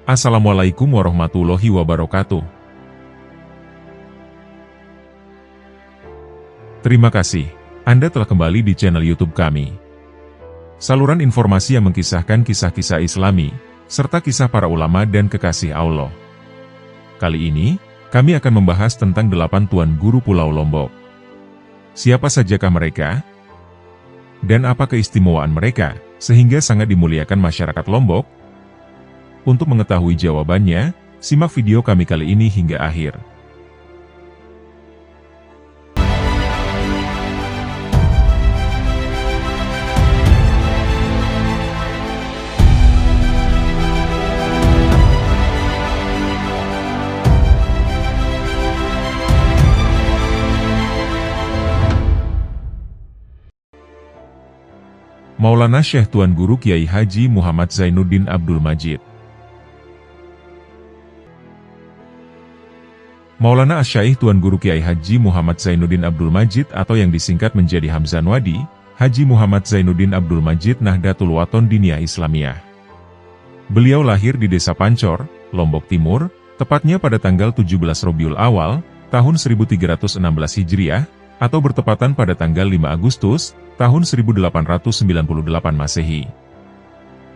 Assalamualaikum warahmatullahi wabarakatuh. Terima kasih, Anda telah kembali di channel YouTube kami. Saluran informasi yang mengkisahkan kisah-kisah Islami, serta kisah para ulama dan kekasih Allah. Kali ini, kami akan membahas tentang 8 Tuan Guru Pulau Lombok. Siapa sajakah mereka? Dan apa keistimewaan mereka, sehingga sangat dimuliakan masyarakat Lombok? Untuk mengetahui jawabannya, simak video kami kali ini hingga akhir. Maulana Syekh Tuan Guru Kiai Haji Muhammad Zainuddin Abdul Majid. Maulana Asy-Syaikh Tuan Guru Kiai Haji Muhammad Zainuddin Abdul Majid atau yang disingkat menjadi Hamzanwadi, Haji Muhammad Zainuddin Abdul Majid Nahdlatul Wathon Diniyah Islamiyah. Beliau lahir di Desa Pancor, Lombok Timur, tepatnya pada tanggal 17 Rabiul Awal, tahun 1316 Hijriah, atau bertepatan pada tanggal 5 Agustus, tahun 1898 Masehi.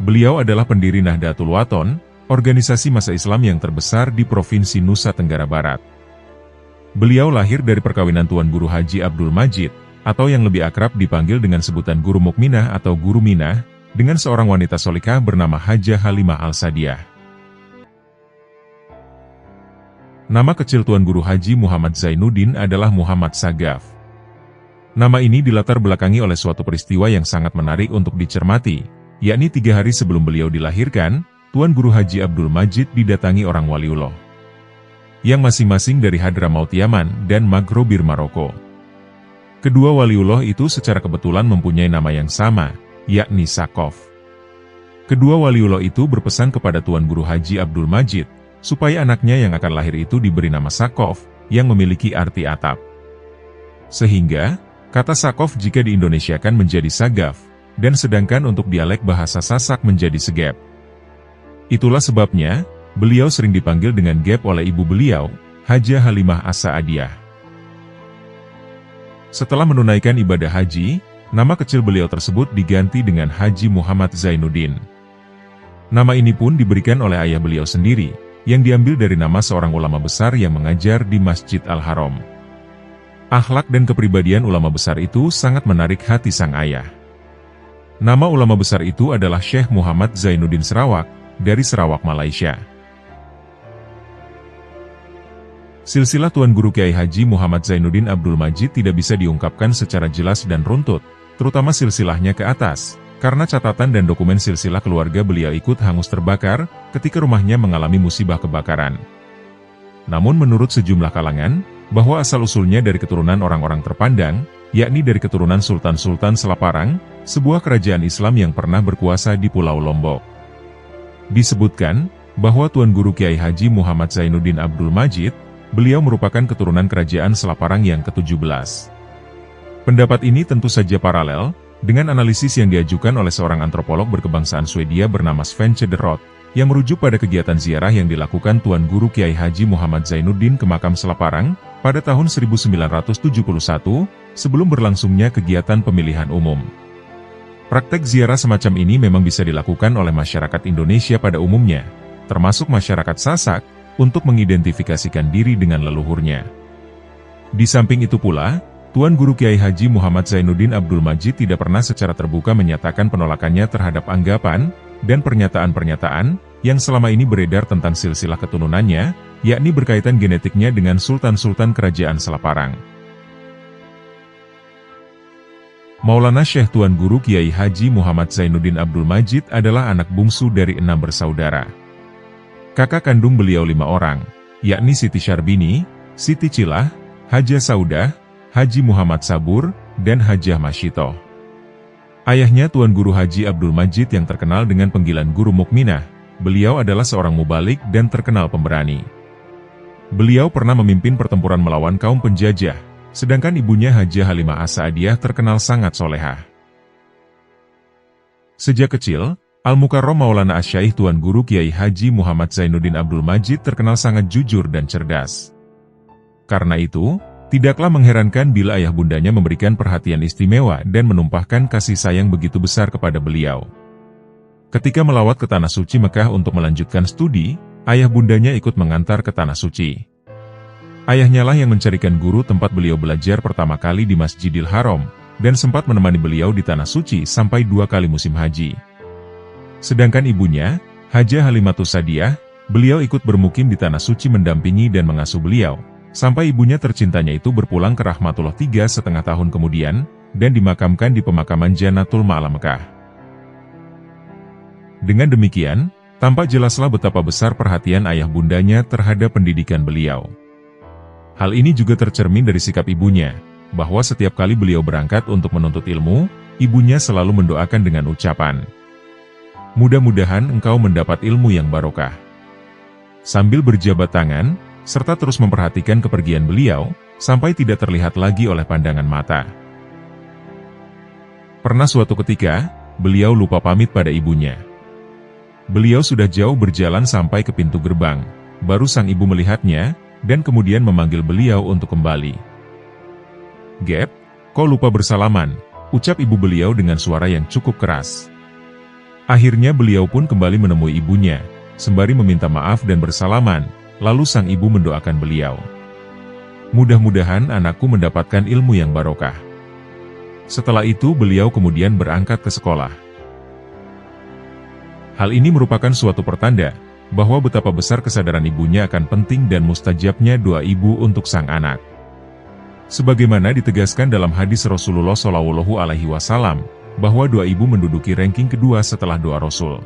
Beliau adalah pendiri Nahdlatul Wathon, organisasi massa Islam yang terbesar di Provinsi Nusa Tenggara Barat. Beliau lahir dari perkawinan Tuan Guru Haji Abdul Majid, atau yang lebih akrab dipanggil dengan sebutan Guru Mukminah atau Guru Minah, dengan seorang wanita solikah bernama Hajah Halimah Al-Sadiah. Nama kecil Tuan Guru Haji Muhammad Zainuddin adalah Muhammad Sagaf. Nama ini dilatar belakangi oleh suatu peristiwa yang sangat menarik untuk dicermati, yakni 3 hari sebelum beliau dilahirkan, Tuan Guru Haji Abdul Majid didatangi orang waliullah, yang masing-masing dari Hadramaut Yaman dan Magrobir Maroko. Kedua waliullah itu secara kebetulan mempunyai nama yang sama, yakni Sakof. Kedua waliullah itu berpesan kepada Tuan Guru Haji Abdul Majid, supaya anaknya yang akan lahir itu diberi nama Sakof, yang memiliki arti atap. Sehingga, kata Sakof jika diindonesiakan menjadi Sagaf, dan sedangkan untuk dialek bahasa Sasak menjadi Segep. Itulah sebabnya, beliau sering dipanggil dengan Gep oleh ibu beliau, Hajah Halimah As-Sa'adiyah. Setelah menunaikan ibadah haji, nama kecil beliau tersebut diganti dengan Haji Muhammad Zainuddin. Nama ini pun diberikan oleh ayah beliau sendiri, yang diambil dari nama seorang ulama besar yang mengajar di Masjid Al-Haram. Akhlak dan kepribadian ulama besar itu sangat menarik hati sang ayah. Nama ulama besar itu adalah Syekh Muhammad Zainuddin Sarawak, dari Sarawak, Malaysia. Silsilah Tuan Guru Kiai Haji Muhammad Zainuddin Abdul Majid tidak bisa diungkapkan secara jelas dan runtut, terutama silsilahnya ke atas, karena catatan dan dokumen silsilah keluarga beliau ikut hangus terbakar, ketika rumahnya mengalami musibah kebakaran. Namun menurut sejumlah kalangan, bahwa asal-usulnya dari keturunan orang-orang terpandang, yakni dari keturunan Sultan-Sultan Selaparang, sebuah kerajaan Islam yang pernah berkuasa di Pulau Lombok. Disebutkan, bahwa Tuan Guru Kiai Haji Muhammad Zainuddin Abdul Majid, beliau merupakan keturunan kerajaan Selaparang yang ke-17. Pendapat ini tentu saja paralel, dengan analisis yang diajukan oleh seorang antropolog berkebangsaan Swedia bernama Sven Cederroth, yang merujuk pada kegiatan ziarah yang dilakukan Tuan Guru Kiai Haji Muhammad Zainuddin ke makam Selaparang, pada tahun 1971, sebelum berlangsungnya kegiatan pemilihan umum. Praktek ziarah semacam ini memang bisa dilakukan oleh masyarakat Indonesia pada umumnya, termasuk masyarakat Sasak, untuk mengidentifikasikan diri dengan leluhurnya. Di samping itu pula, Tuan Guru Kiai Haji Muhammad Zainuddin Abdul Majid tidak pernah secara terbuka menyatakan penolakannya terhadap anggapan dan pernyataan-pernyataan yang selama ini beredar tentang silsilah keturunannya, yakni berkaitan genetiknya dengan Sultan-Sultan Kerajaan Selaparang. Maulana Syekh Tuan Guru Kiai Haji Muhammad Zainuddin Abdul Majid adalah anak bungsu dari 6 bersaudara. Kakak kandung beliau 5 orang, yakni Siti Syarbini, Siti Cilah, Hajah Saudah, Haji Muhammad Sabur, dan Hajah Masyitoh. Ayahnya Tuan Guru Haji Abdul Majid yang terkenal dengan panggilan Guru Mukminah, beliau adalah seorang mubalik dan terkenal pemberani. Beliau pernah memimpin pertempuran melawan kaum penjajah, sedangkan ibunya Hajah Halimah As-Sa'adiyah terkenal sangat solehah. Sejak kecil, Al-Mukarram Maulana Asy-Syaikh Tuan Guru Kiai Haji Muhammad Zainuddin Abdul Majid terkenal sangat jujur dan cerdas. Karena itu, tidaklah mengherankan bila ayah bundanya memberikan perhatian istimewa dan menumpahkan kasih sayang begitu besar kepada beliau. Ketika melawat ke Tanah Suci Mekah untuk melanjutkan studi, ayah bundanya ikut mengantar ke Tanah Suci. Ayahnya lah yang mencarikan guru tempat beliau belajar pertama kali di Masjidil Haram, dan sempat menemani beliau di Tanah Suci sampai 2 kali musim haji. Sedangkan ibunya, Hajah Halimatus Sadiah, beliau ikut bermukim di Tanah Suci mendampingi dan mengasuh beliau, sampai ibunya tercintanya itu berpulang ke rahmatullah 3,5 tahun kemudian, dan dimakamkan di pemakaman Jannatul Ma'la Mekah. Dengan demikian, tampak jelaslah betapa besar perhatian ayah bundanya terhadap pendidikan beliau. Hal ini juga tercermin dari sikap ibunya, bahwa setiap kali beliau berangkat untuk menuntut ilmu, ibunya selalu mendoakan dengan ucapan, "Mudah-mudahan engkau mendapat ilmu yang barokah." Sambil berjabat tangan, serta terus memperhatikan kepergian beliau, sampai tidak terlihat lagi oleh pandangan mata. Pernah suatu ketika, beliau lupa pamit pada ibunya. Beliau sudah jauh berjalan sampai ke pintu gerbang, baru sang ibu melihatnya, dan kemudian memanggil beliau untuk kembali. "Gep, kau lupa bersalaman," ucap ibu beliau dengan suara yang cukup keras. Akhirnya beliau pun kembali menemui ibunya, sembari meminta maaf dan bersalaman, lalu sang ibu mendoakan beliau. "Mudah-mudahan anakku mendapatkan ilmu yang barokah." Setelah itu beliau kemudian berangkat ke sekolah. Hal ini merupakan suatu pertanda, bahwa betapa besar kesadaran ibunya akan penting dan mustajabnya doa ibu untuk sang anak. Sebagaimana ditegaskan dalam hadis Rasulullah SAW, bahwa doa ibu menduduki ranking kedua setelah doa Rasul.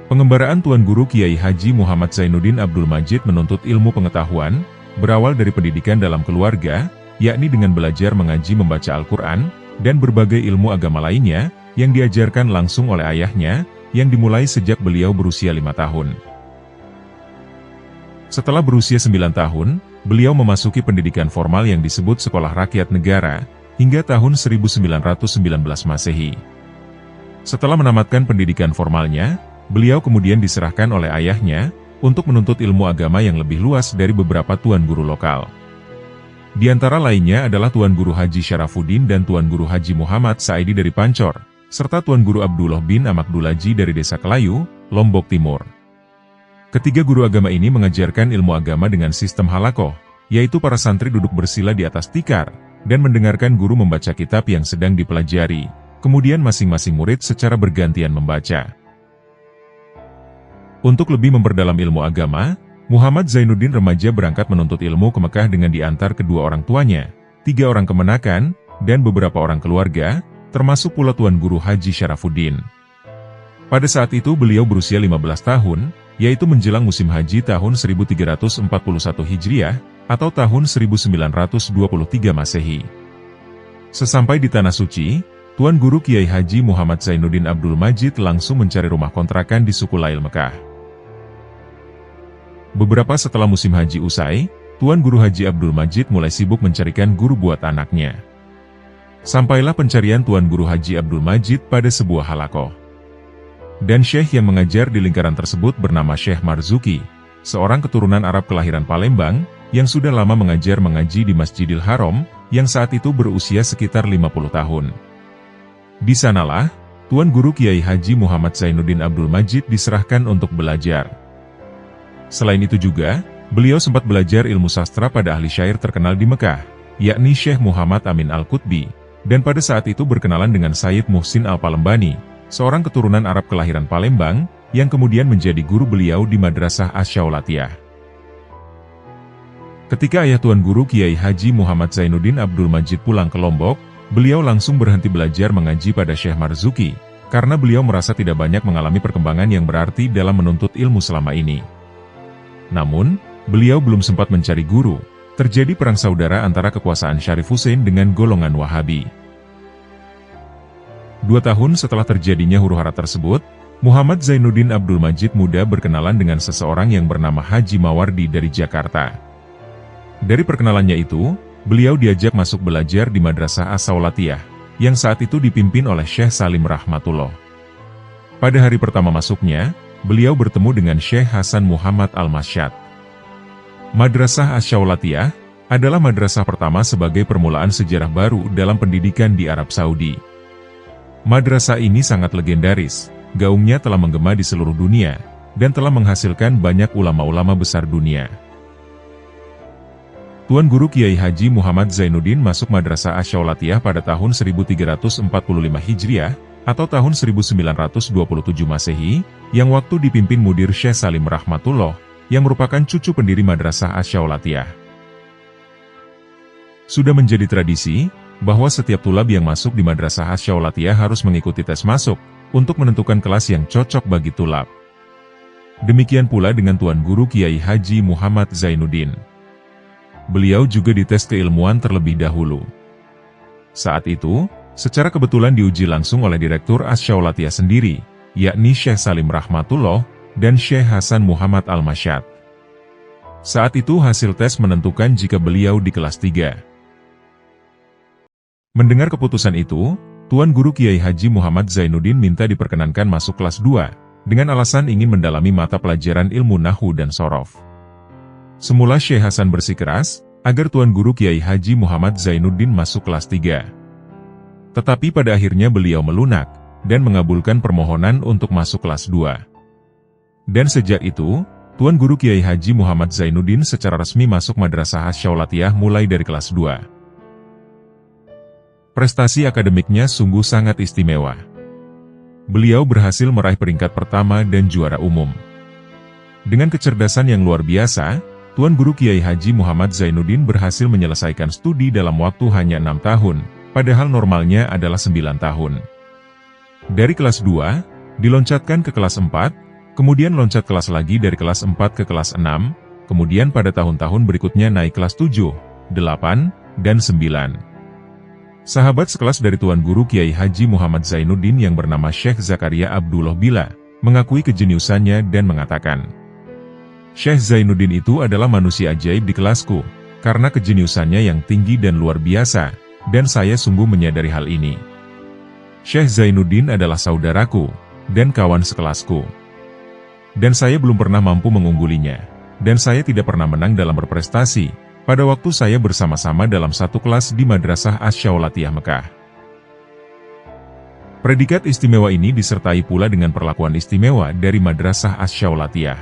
Pengembaraan Tuan Guru Kiai Haji Muhammad Zainuddin Abdul Majid menuntut ilmu pengetahuan, berawal dari pendidikan dalam keluarga, yakni dengan belajar mengaji membaca Al-Quran, dan berbagai ilmu agama lainnya, yang diajarkan langsung oleh ayahnya, yang dimulai sejak beliau berusia 5 tahun. Setelah berusia 9 tahun, beliau memasuki pendidikan formal yang disebut Sekolah Rakyat Negara, hingga tahun 1919 Masehi. Setelah menamatkan pendidikan formalnya, beliau kemudian diserahkan oleh ayahnya, untuk menuntut ilmu agama yang lebih luas dari beberapa tuan guru lokal. Di antara lainnya adalah Tuan Guru Haji Syarafuddin dan Tuan Guru Haji Muhammad Saidi dari Pancor, serta Tuan Guru Abdullah bin Amakdulaji dari Desa Kelayu, Lombok Timur. Ketiga guru agama ini mengajarkan ilmu agama dengan sistem halakoh, yaitu para santri duduk bersila di atas tikar, dan mendengarkan guru membaca kitab yang sedang dipelajari, kemudian masing-masing murid secara bergantian membaca. Untuk lebih memperdalam ilmu agama, Muhammad Zainuddin remaja berangkat menuntut ilmu ke Mekah dengan diantar kedua orang tuanya, 3 orang kemenakan, dan beberapa orang keluarga, termasuk pula Tuan Guru Haji Syarafuddin. Pada saat itu beliau berusia 15 tahun, yaitu menjelang musim haji tahun 1341 Hijriah, atau tahun 1923 Masehi. Sesampai di Tanah Suci, Tuan Guru Kiai Haji Muhammad Zainuddin Abdul Majid langsung mencari rumah kontrakan di suku Lail Mekah. Beberapa setelah musim haji usai, Tuan Guru Haji Abdul Majid mulai sibuk mencarikan guru buat anaknya. Sampailah pencarian Tuan Guru Haji Abdul Majid pada sebuah halakoh. Dan syekh yang mengajar di lingkaran tersebut bernama Syekh Marzuki, seorang keturunan Arab kelahiran Palembang, yang sudah lama mengaji di Masjidil Haram, yang saat itu berusia sekitar 50 tahun. Di sanalah, Tuan Guru Kiai Haji Muhammad Zainuddin Abdul Majid diserahkan untuk belajar. Selain itu juga, beliau sempat belajar ilmu sastra pada ahli syair terkenal di Mekah, yakni Syekh Muhammad Amin Al-Qutbi, dan pada saat itu berkenalan dengan Sayyid Muhsin Al-Palembani, seorang keturunan Arab kelahiran Palembang, yang kemudian menjadi guru beliau di Madrasah Asy-Syaulatiyah. Ketika ayah Tuan Guru Kiai Haji Muhammad Zainuddin Abdul Majid pulang ke Lombok, beliau langsung berhenti belajar mengaji pada Syekh Marzuki, karena beliau merasa tidak banyak mengalami perkembangan yang berarti dalam menuntut ilmu selama ini. Namun, beliau belum sempat mencari guru, terjadi perang saudara antara kekuasaan Syarif Hussein dengan golongan Wahabi. 2 tahun setelah terjadinya huru-hara tersebut, Muhammad Zainuddin Abdul Majid muda berkenalan dengan seseorang yang bernama Haji Mawardi dari Jakarta. Dari perkenalannya itu, beliau diajak masuk belajar di Madrasah As-Saulatiyah, yang saat itu dipimpin oleh Syekh Salim Rahmatullah. Pada hari pertama masuknya, beliau bertemu dengan Syekh Hasan Muhammad Al-Masyad. Madrasah Asy-Syaulatiyah adalah madrasah pertama sebagai permulaan sejarah baru dalam pendidikan di Arab Saudi. Madrasah ini sangat legendaris, gaungnya telah menggema di seluruh dunia, dan telah menghasilkan banyak ulama-ulama besar dunia. Tuan Guru Kiai Haji Muhammad Zainuddin masuk Madrasah Asy-Syaulatiyah pada tahun 1345 Hijriah, atau tahun 1927 Masehi, yang waktu dipimpin Mudir Syekh Salim Rahmatullah, yang merupakan cucu pendiri Madrasah Asy-Syaulatiyah. Sudah menjadi tradisi, bahwa setiap tulab yang masuk di Madrasah Asy-Syaulatiyah harus mengikuti tes masuk, untuk menentukan kelas yang cocok bagi tulab. Demikian pula dengan Tuan Guru Kiai Haji Muhammad Zainuddin. Beliau juga dites keilmuan terlebih dahulu. Saat itu, secara kebetulan diuji langsung oleh Direktur Asy-Syaulatiyah sendiri, yakni Syekh Salim Rahmatullah, dan Syekh Hasan Muhammad Al-Masyad. Saat itu hasil tes menentukan jika beliau di kelas 3. Mendengar keputusan itu, Tuan Guru Kiai Haji Muhammad Zainuddin minta diperkenankan masuk kelas 2, dengan alasan ingin mendalami mata pelajaran ilmu Nahwu dan Shorof. Semula Syekh Hasan bersikeras, agar Tuan Guru Kiai Haji Muhammad Zainuddin masuk kelas 3. Tetapi pada akhirnya beliau melunak, dan mengabulkan permohonan untuk masuk kelas 2. Dan sejak itu, Tuan Guru Kiai Haji Muhammad Zainuddin secara resmi masuk Madrasah Asy-Syaulatiyah mulai dari kelas 2. Prestasi akademiknya sungguh sangat istimewa. Beliau berhasil meraih peringkat pertama dan juara umum. Dengan kecerdasan yang luar biasa, Tuan Guru Kiai Haji Muhammad Zainuddin berhasil menyelesaikan studi dalam waktu hanya 6 tahun, padahal normalnya adalah 9 tahun. Dari kelas 2, diloncatkan ke kelas 4, kemudian loncat kelas lagi dari kelas 4 ke kelas 6, kemudian pada tahun-tahun berikutnya naik kelas 7, 8, dan 9. Sahabat sekelas dari Tuan Guru Kiai Haji Muhammad Zainuddin yang bernama Syekh Zakaria Abdullah Bila, mengakui kejeniusannya dan mengatakan, "Syekh Zainuddin itu adalah manusia ajaib di kelasku, karena kejeniusannya yang tinggi dan luar biasa, dan saya sungguh menyadari hal ini. Syekh Zainuddin adalah saudaraku, dan kawan sekelasku. Dan saya belum pernah mampu mengunggulinya, dan saya tidak pernah menang dalam berprestasi, pada waktu saya bersama-sama dalam satu kelas di Madrasah Asy-Syaulatiyah Mekah." Predikat istimewa ini disertai pula dengan perlakuan istimewa dari Madrasah Asy-Syaulatiyah.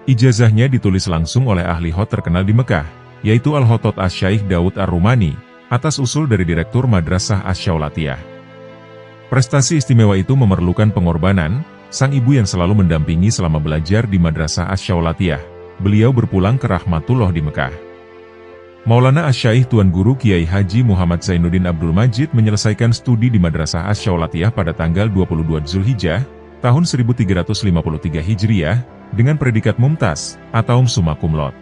Ijazahnya ditulis langsung oleh ahli hot terkenal di Mekah, yaitu Al-Hotot Asy-Syaikh Daud Ar-Rumani, atas usul dari Direktur Madrasah Asy-Syaulatiyah. Prestasi istimewa itu memerlukan pengorbanan. Sang ibu yang selalu mendampingi selama belajar di Madrasah Asy-Syaulatiyah, beliau berpulang ke Rahmatullah di Mekah. Maulana Asy-Syaikh Tuan Guru Kiai Haji Muhammad Zainuddin Abdul Majid menyelesaikan studi di Madrasah Asy-Syaulatiyah pada tanggal 22 Zulhijjah, tahun 1353 Hijriah, dengan predikat mumtaz, atau summa cum laude.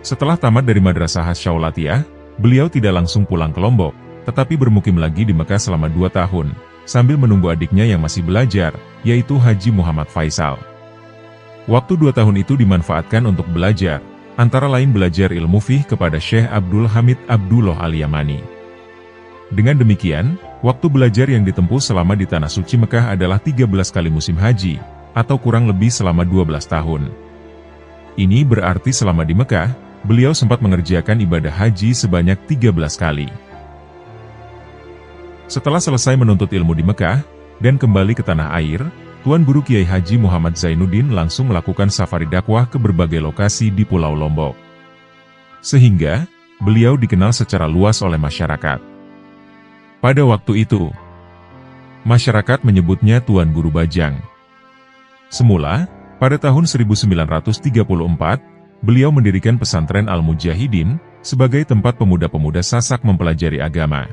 Setelah tamat dari Madrasah Asy-Syaulatiyah, beliau tidak langsung pulang ke Lombok, tetapi bermukim lagi di Mekah selama 2 tahun, sambil menunggu adiknya yang masih belajar, yaitu Haji Muhammad Faisal. Waktu 2 tahun itu dimanfaatkan untuk belajar, antara lain belajar ilmu fiqh kepada Syekh Abdul Hamid Abdullah Al-Yamani. Dengan demikian, waktu belajar yang ditempuh selama di Tanah Suci Mekah adalah 13 kali musim haji, atau kurang lebih selama 12 tahun. Ini berarti selama di Mekah, beliau sempat mengerjakan ibadah haji sebanyak 13 kali. Setelah selesai menuntut ilmu di Mekah, dan kembali ke tanah air, Tuan Guru Kiai Haji Muhammad Zainuddin langsung melakukan safari dakwah ke berbagai lokasi di Pulau Lombok. Sehingga, beliau dikenal secara luas oleh masyarakat. Pada waktu itu, masyarakat menyebutnya Tuan Guru Bajang. Semula, pada tahun 1934, beliau mendirikan pesantren Al-Mujahidin, sebagai tempat pemuda-pemuda Sasak mempelajari agama.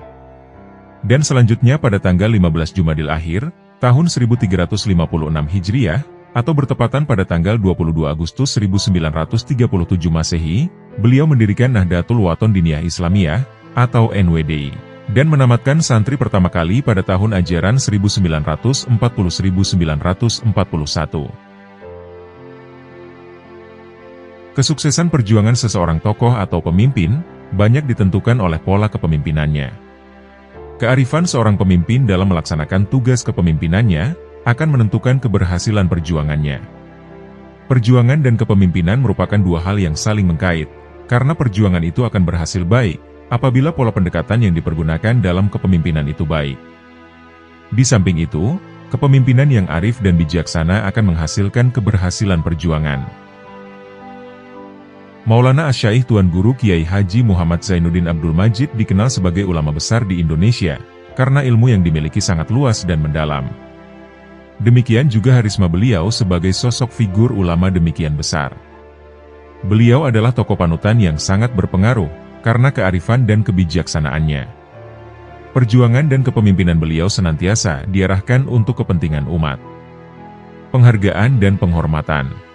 Dan selanjutnya pada tanggal 15 Jumadil Akhir, tahun 1356 Hijriah, atau bertepatan pada tanggal 22 Agustus 1937 Masehi, beliau mendirikan Nahdlatul Wathon Diniyah Islamiyah, atau NWDI, dan menamatkan santri pertama kali pada tahun ajaran 1940-1941. Kesuksesan perjuangan seseorang tokoh atau pemimpin, banyak ditentukan oleh pola kepemimpinannya. Kearifan seorang pemimpin dalam melaksanakan tugas kepemimpinannya akan menentukan keberhasilan perjuangannya. Perjuangan dan kepemimpinan merupakan dua hal yang saling mengkait, karena perjuangan itu akan berhasil baik apabila pola pendekatan yang dipergunakan dalam kepemimpinan itu baik. Di samping itu, kepemimpinan yang arif dan bijaksana akan menghasilkan keberhasilan perjuangan. Maulana Asy-Syaikh Tuan Guru Kiai Haji Muhammad Zainuddin Abdul Majid dikenal sebagai ulama besar di Indonesia, karena ilmu yang dimiliki sangat luas dan mendalam. Demikian juga harisma beliau sebagai sosok figur ulama demikian besar. Beliau adalah tokoh panutan yang sangat berpengaruh, karena kearifan dan kebijaksanaannya. Perjuangan dan kepemimpinan beliau senantiasa diarahkan untuk kepentingan umat. Penghargaan dan penghormatan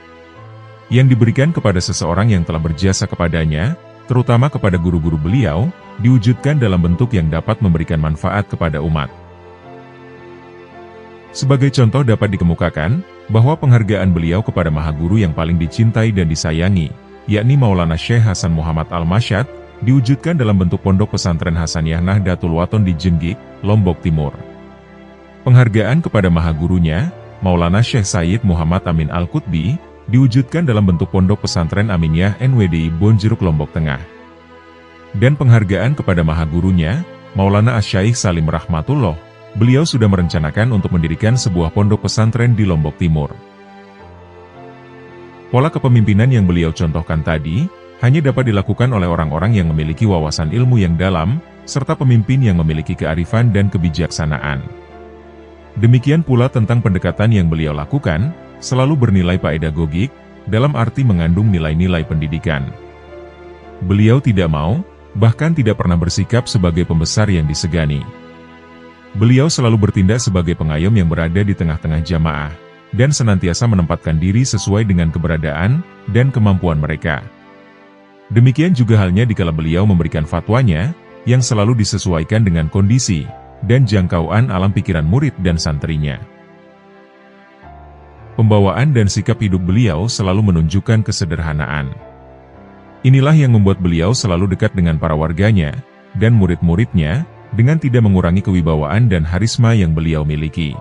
yang diberikan kepada seseorang yang telah berjasa kepadanya, terutama kepada guru-guru beliau, diwujudkan dalam bentuk yang dapat memberikan manfaat kepada umat. Sebagai contoh dapat dikemukakan, bahwa penghargaan beliau kepada Maha Guru yang paling dicintai dan disayangi, yakni Maulana Syekh Hasan Muhammad Al-Masyad, diwujudkan dalam bentuk Pondok Pesantren Hasaniyah Nahdlatul Wathon di Jenggik, Lombok Timur. Penghargaan kepada Maha Gurunya, Maulana Syekh Sayyid Muhammad Amin Al-Qutbi, diwujudkan dalam bentuk Pondok Pesantren Aminiyah NWDI Bonjeruk Lombok Tengah. Dan penghargaan kepada Maha Gurunya, Maulana Asy-Syaikh Salim Rahmatullah, beliau sudah merencanakan untuk mendirikan sebuah pondok pesantren di Lombok Timur. Pola kepemimpinan yang beliau contohkan tadi, hanya dapat dilakukan oleh orang-orang yang memiliki wawasan ilmu yang dalam, serta pemimpin yang memiliki kearifan dan kebijaksanaan. Demikian pula tentang pendekatan yang beliau lakukan, selalu bernilai pedagogik, dalam arti mengandung nilai-nilai pendidikan. Beliau tidak mau, bahkan tidak pernah bersikap sebagai pembesar yang disegani. Beliau selalu bertindak sebagai pengayom yang berada di tengah-tengah jamaah, dan senantiasa menempatkan diri sesuai dengan keberadaan dan kemampuan mereka. Demikian juga halnya dikala beliau memberikan fatwanya, yang selalu disesuaikan dengan kondisi dan jangkauan alam pikiran murid dan santrinya. Pembawaan dan sikap hidup beliau selalu menunjukkan kesederhanaan. Inilah yang membuat beliau selalu dekat dengan para warganya dan murid-muridnya, dengan tidak mengurangi kewibawaan dan harisma yang beliau miliki.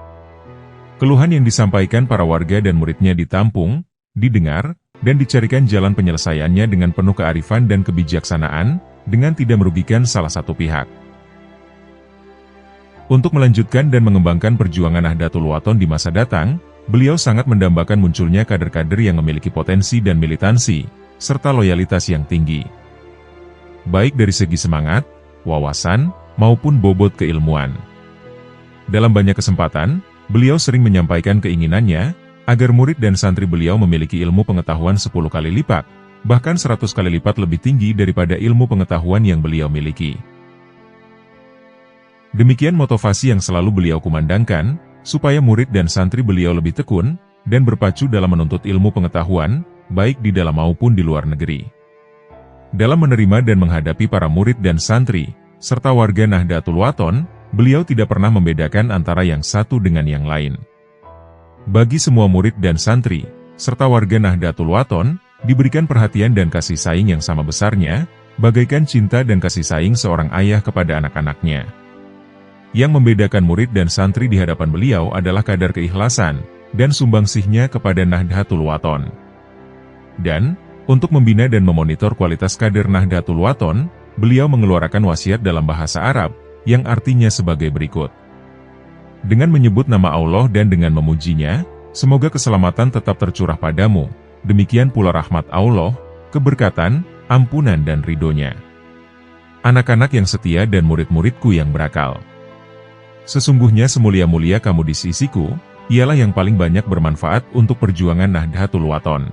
Keluhan yang disampaikan para warga dan muridnya ditampung, didengar, dan dicarikan jalan penyelesaiannya dengan penuh kearifan dan kebijaksanaan, dengan tidak merugikan salah satu pihak. Untuk melanjutkan dan mengembangkan perjuangan Nahdlatul Wathon di masa datang, beliau sangat mendambakan munculnya kader-kader yang memiliki potensi dan militansi, serta loyalitas yang tinggi. Baik dari segi semangat, wawasan, maupun bobot keilmuan. Dalam banyak kesempatan, beliau sering menyampaikan keinginannya, agar murid dan santri beliau memiliki ilmu pengetahuan 10 kali lipat, bahkan 100 kali lipat lebih tinggi daripada ilmu pengetahuan yang beliau miliki. Demikian motivasi yang selalu beliau kumandangkan, supaya murid dan santri beliau lebih tekun, dan berpacu dalam menuntut ilmu pengetahuan, baik di dalam maupun di luar negeri. Dalam menerima dan menghadapi para murid dan santri, serta warga Nahdlatul Wathon, beliau tidak pernah membedakan antara yang satu dengan yang lain. Bagi semua murid dan santri, serta warga Nahdlatul Wathon, diberikan perhatian dan kasih sayang yang sama besarnya, bagaikan cinta dan kasih sayang seorang ayah kepada anak-anaknya. Yang membedakan murid dan santri di hadapan beliau adalah kadar keikhlasan dan sumbangsihnya kepada Nahdlatul Wathon. Dan, untuk membina dan memonitor kualitas kader Nahdlatul Wathon, beliau mengeluarkan wasiat dalam bahasa Arab, yang artinya sebagai berikut. Dengan menyebut nama Allah dan dengan memujinya, semoga keselamatan tetap tercurah padamu, demikian pula rahmat Allah, keberkatan, ampunan dan ridhonya. Anak-anak yang setia dan murid-muridku yang berakal. Sesungguhnya semulia-mulia kamu di sisiku, ialah yang paling banyak bermanfaat untuk perjuangan Nahdlatul Wathon.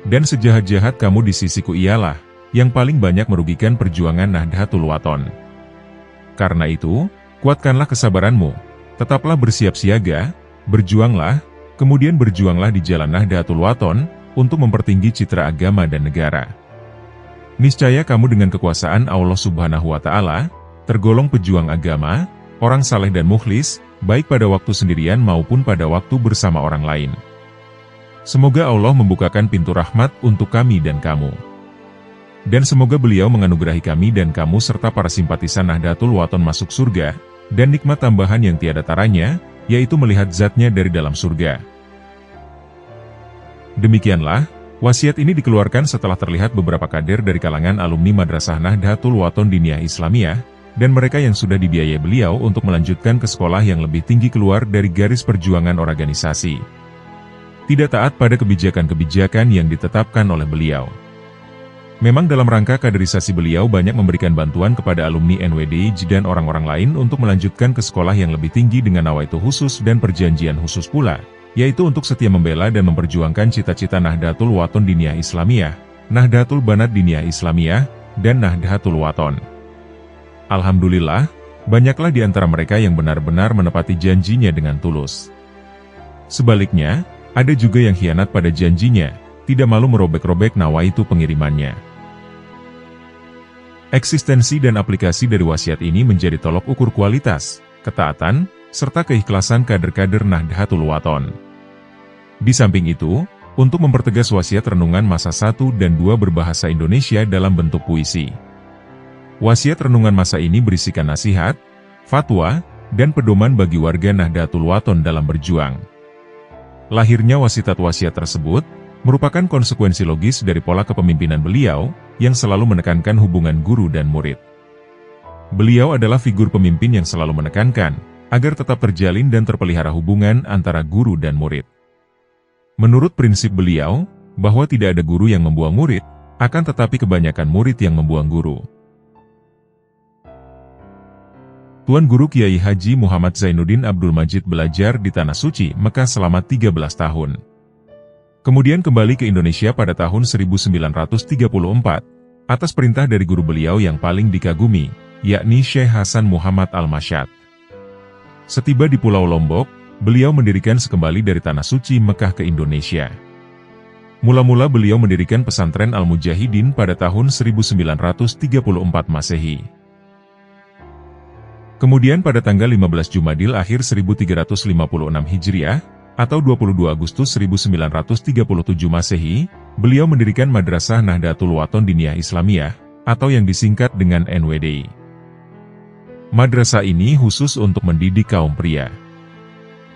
Dan sejahat-jahat kamu di sisiku ialah, yang paling banyak merugikan perjuangan Nahdlatul Wathon. Karena itu, kuatkanlah kesabaranmu, tetaplah bersiap siaga, berjuanglah, kemudian berjuanglah di jalan Nahdlatul Wathon, untuk mempertinggi citra agama dan negara. Niscaya kamu dengan kekuasaan Allah Subhanahu wa Ta'ala, tergolong pejuang agama, orang saleh dan mukhlis, baik pada waktu sendirian maupun pada waktu bersama orang lain. Semoga Allah membukakan pintu rahmat untuk kami dan kamu. Dan semoga beliau menganugerahi kami dan kamu serta para simpatisan Nahdlatul Wathon masuk surga, dan nikmat tambahan yang tiada taranya, yaitu melihat zatnya dari dalam surga. Demikianlah, wasiat ini dikeluarkan setelah terlihat beberapa kader dari kalangan alumni Madrasah Nahdlatul Wathon Diniyah Islamiyah, dan mereka yang sudah dibiayai beliau untuk melanjutkan ke sekolah yang lebih tinggi keluar dari garis perjuangan organisasi. Tidak taat pada kebijakan-kebijakan yang ditetapkan oleh beliau. Memang dalam rangka kaderisasi beliau banyak memberikan bantuan kepada alumni NWDI dan orang-orang lain untuk melanjutkan ke sekolah yang lebih tinggi dengan nawaitu khusus dan perjanjian khusus pula, yaitu untuk setia membela dan memperjuangkan cita-cita Nahdlatul Wathon Diniyah Islamiyah, Nahdlatul Banat Diniyah Islamiyah, dan Nahdlatul Wathon. Alhamdulillah, banyaklah di antara mereka yang benar-benar menepati janjinya dengan tulus. Sebaliknya, ada juga yang khianat pada janjinya, tidak malu merobek-robek nawaitu pengirimannya. Eksistensi dan aplikasi dari wasiat ini menjadi tolok ukur kualitas, ketaatan, serta keikhlasan kader-kader Nahdlatul Wathon. Di samping itu, untuk mempertegas wasiat renungan masa 1 dan 2 berbahasa Indonesia dalam bentuk puisi. Wasiat renungan masa ini berisikan nasihat, fatwa, dan pedoman bagi warga Nahdlatul Wathon dalam berjuang. Lahirnya wasiat tersebut merupakan konsekuensi logis dari pola kepemimpinan beliau, yang selalu menekankan hubungan guru dan murid. Beliau adalah figur pemimpin yang selalu menekankan, agar tetap terjalin dan terpelihara hubungan antara guru dan murid. Menurut prinsip beliau, bahwa tidak ada guru yang membuang murid, akan tetapi kebanyakan murid yang membuang guru. Tuan Guru Kiai Haji Muhammad Zainuddin Abdul Majid belajar di Tanah Suci, Mekah selama 13 tahun. Kemudian kembali ke Indonesia pada tahun 1934, atas perintah dari guru beliau yang paling dikagumi, yakni Syekh Hasan Muhammad Al-Masyad. Setiba di Pulau Lombok, beliau mendirikan sekembali dari Tanah Suci Mekah ke Indonesia. Mula-mula beliau mendirikan pesantren Al-Mujahidin pada tahun 1934 Masehi. Kemudian pada tanggal 15 Jumadil akhir 1356 Hijriah, atau 22 Agustus 1937 Masehi, beliau mendirikan Madrasah Nahdlatul Wathon Diniyah Islamiyah, atau yang disingkat dengan NWDI. Madrasah ini khusus untuk mendidik kaum pria.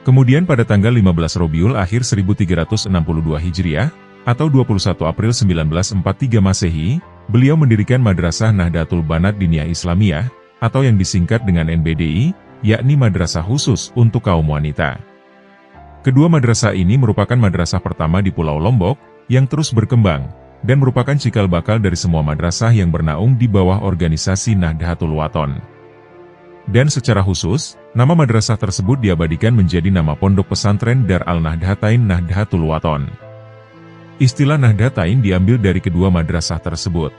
Kemudian pada tanggal 15 Robiul akhir 1362 Hijriah, atau 21 April 1943 Masehi, beliau mendirikan Madrasah Nahdlatul Banat Diniyah Islamiyah, atau yang disingkat dengan NBDI, yakni madrasah khusus untuk kaum wanita. Kedua madrasah ini merupakan madrasah pertama di Pulau Lombok, yang terus berkembang, dan merupakan cikal bakal dari semua madrasah yang bernaung di bawah organisasi Nahdlatul Wathon. Dan secara khusus, nama madrasah tersebut diabadikan menjadi nama pondok pesantren Dar al-Nahdlatain Nahdlatul Wathon. Istilah Nahdlatain diambil dari kedua madrasah tersebut.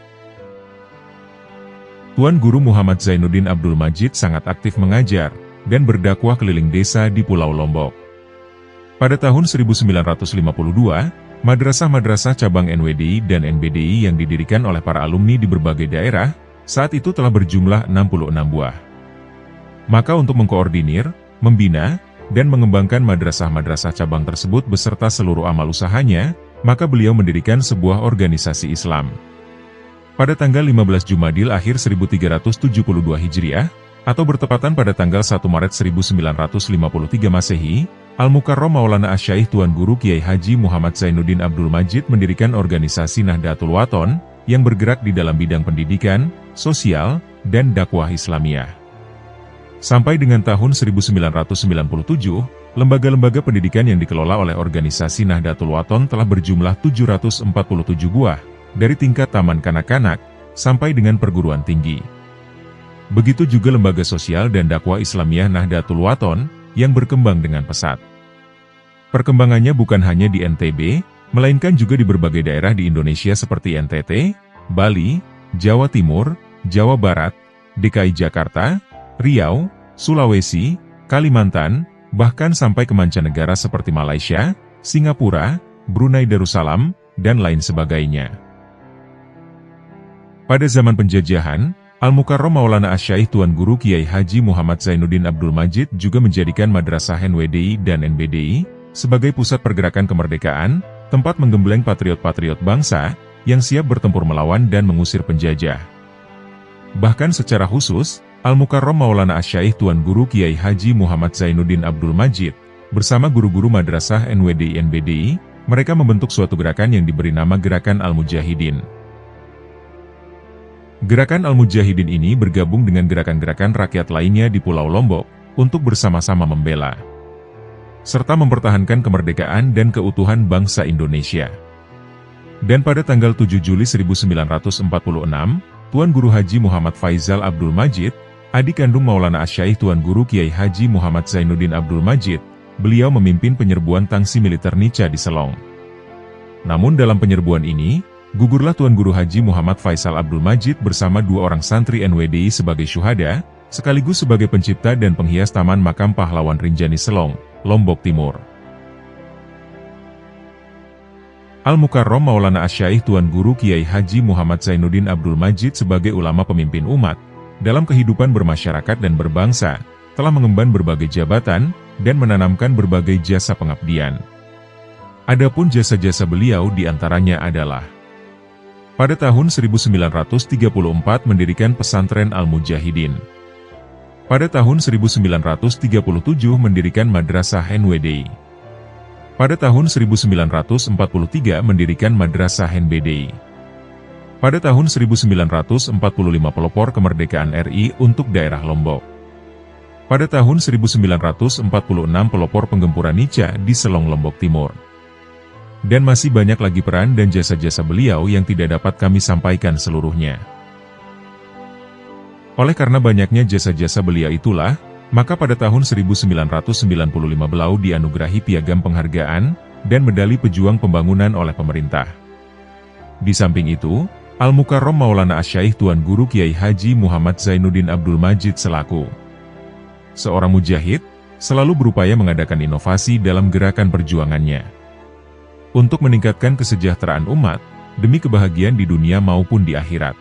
Tuan Guru Muhammad Zainuddin Abdul Majid sangat aktif mengajar, dan berdakwah keliling desa di Pulau Lombok. Pada tahun 1952, madrasah-madrasah cabang NWDI dan NBDI yang didirikan oleh para alumni di berbagai daerah, saat itu telah berjumlah 66 buah. Maka untuk mengkoordinir, membina, dan mengembangkan madrasah-madrasah cabang tersebut beserta seluruh amal usahanya, maka beliau mendirikan sebuah organisasi Islam. Pada tanggal 15 Jumadil akhir 1372 Hijriah, atau bertepatan pada tanggal 1 Maret 1953 Masehi, Al-Mukarrom Maulana Asy-Syaikh Tuan Guru Kiai Haji Muhammad Zainuddin Abdul Majid mendirikan organisasi Nahdlatul Wathon, yang bergerak di dalam bidang pendidikan, sosial, dan dakwah Islamiyah. Sampai dengan tahun 1997, lembaga-lembaga pendidikan yang dikelola oleh organisasi Nahdlatul Wathon telah berjumlah 747 buah, dari tingkat taman kanak-kanak, sampai dengan perguruan tinggi. Begitu juga lembaga sosial dan dakwah Islamiyah Nahdlatul Wathon, yang berkembang dengan pesat. Perkembangannya bukan hanya di NTB, melainkan juga di berbagai daerah di Indonesia seperti NTT, Bali, Jawa Timur, Jawa Barat, DKI Jakarta, Riau, Sulawesi, Kalimantan, bahkan sampai ke mancanegara seperti Malaysia, Singapura, Brunei Darussalam, dan lain sebagainya. Pada zaman penjajahan, Al-Mukarrom Maulana Asy-Syaikh Tuan Guru Kiai Haji Muhammad Zainuddin Abdul Majid juga menjadikan madrasah NWDI dan NBDI sebagai pusat pergerakan kemerdekaan, tempat menggembleng patriot-patriot bangsa, yang siap bertempur melawan dan mengusir penjajah. Bahkan secara khusus, Al-Mukarram Maulana Asy-Syaikh Tuan Guru Kiai Haji Muhammad Zainuddin Abdul Majid, bersama guru-guru Madrasah NWDI-NBDI, mereka membentuk suatu gerakan yang diberi nama Gerakan Al-Mujahidin. Gerakan Al-Mujahidin ini bergabung dengan gerakan-gerakan rakyat lainnya di Pulau Lombok, untuk bersama-sama membela, serta mempertahankan kemerdekaan dan keutuhan bangsa Indonesia. Dan pada tanggal 7 Juli 1946, Tuan Guru Haji Muhammad Faizal Abdul Majid, adik kandung Maulana Asy-Syaikh Tuan Guru Kiai Haji Muhammad Zainuddin Abdul Majid, beliau memimpin penyerbuan tangsi militer Nica di Selong. Namun dalam penyerbuan ini, gugurlah Tuan Guru Haji Muhammad Faisal Abdul Majid bersama 2 orang santri NWDI sebagai syuhada, sekaligus sebagai pencipta dan penghias Taman Makam Pahlawan Rinjani Selong, Lombok Timur. Al-Mukarram Maulana Asy-Syaikh Tuan Guru Kiai Haji Muhammad Zainuddin Abdul Majid sebagai ulama pemimpin umat, dalam kehidupan bermasyarakat dan berbangsa, telah mengemban berbagai jabatan, dan menanamkan berbagai jasa pengabdian. Adapun jasa-jasa beliau diantaranya adalah: pada tahun 1934 mendirikan pesantren Al-Mujahidin. Pada tahun 1937 mendirikan Madrasah NWDI. Pada tahun 1943 mendirikan Madrasah NBDI. Pada tahun 1945 pelopor kemerdekaan RI untuk daerah Lombok. Pada tahun 1946 pelopor penggempuran Nica di Selong Lombok Timur. Dan masih banyak lagi peran dan jasa-jasa beliau yang tidak dapat kami sampaikan seluruhnya. Oleh karena banyaknya jasa-jasa beliau itulah, maka pada tahun 1995 beliau dianugerahi Piagam Penghargaan dan Medali Pejuang Pembangunan oleh pemerintah. Di samping itu, Al-Mukarram Maulana Asy-Syaikh Tuan Guru Kiai Haji Muhammad Zainuddin Abdul Majid selaku seorang mujahid, selalu berupaya mengadakan inovasi dalam gerakan perjuangannya, untuk meningkatkan kesejahteraan umat, demi kebahagiaan di dunia maupun di akhirat.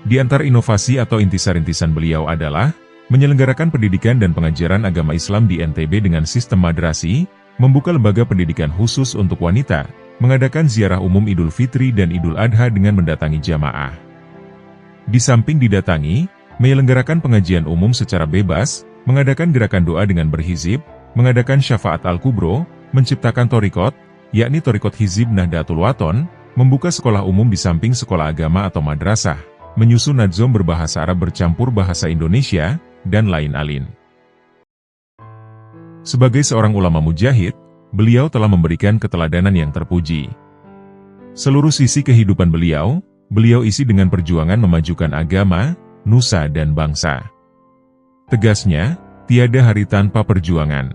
Di antara inovasi atau intisar-intisan beliau adalah, menyelenggarakan pendidikan dan pengajaran agama Islam di NTB dengan sistem madrasi, membuka lembaga pendidikan khusus untuk wanita, mengadakan ziarah umum Idul Fitri dan Idul Adha dengan mendatangi jamaah. Di samping didatangi, menyelenggarakan pengajian umum secara bebas, mengadakan gerakan doa dengan berhizib, mengadakan syafaat al-kubro, menciptakan torikot, yakni torikot hizib Nahdlatul Wathon, membuka sekolah umum di samping sekolah agama atau madrasah, menyusun nadzom berbahasa Arab bercampur bahasa Indonesia, dan lain-lain. Sebagai seorang ulama mujahid, beliau telah memberikan keteladanan yang terpuji. Seluruh sisi kehidupan beliau isi dengan perjuangan memajukan agama, nusa dan bangsa. Tegasnya, tiada hari tanpa perjuangan.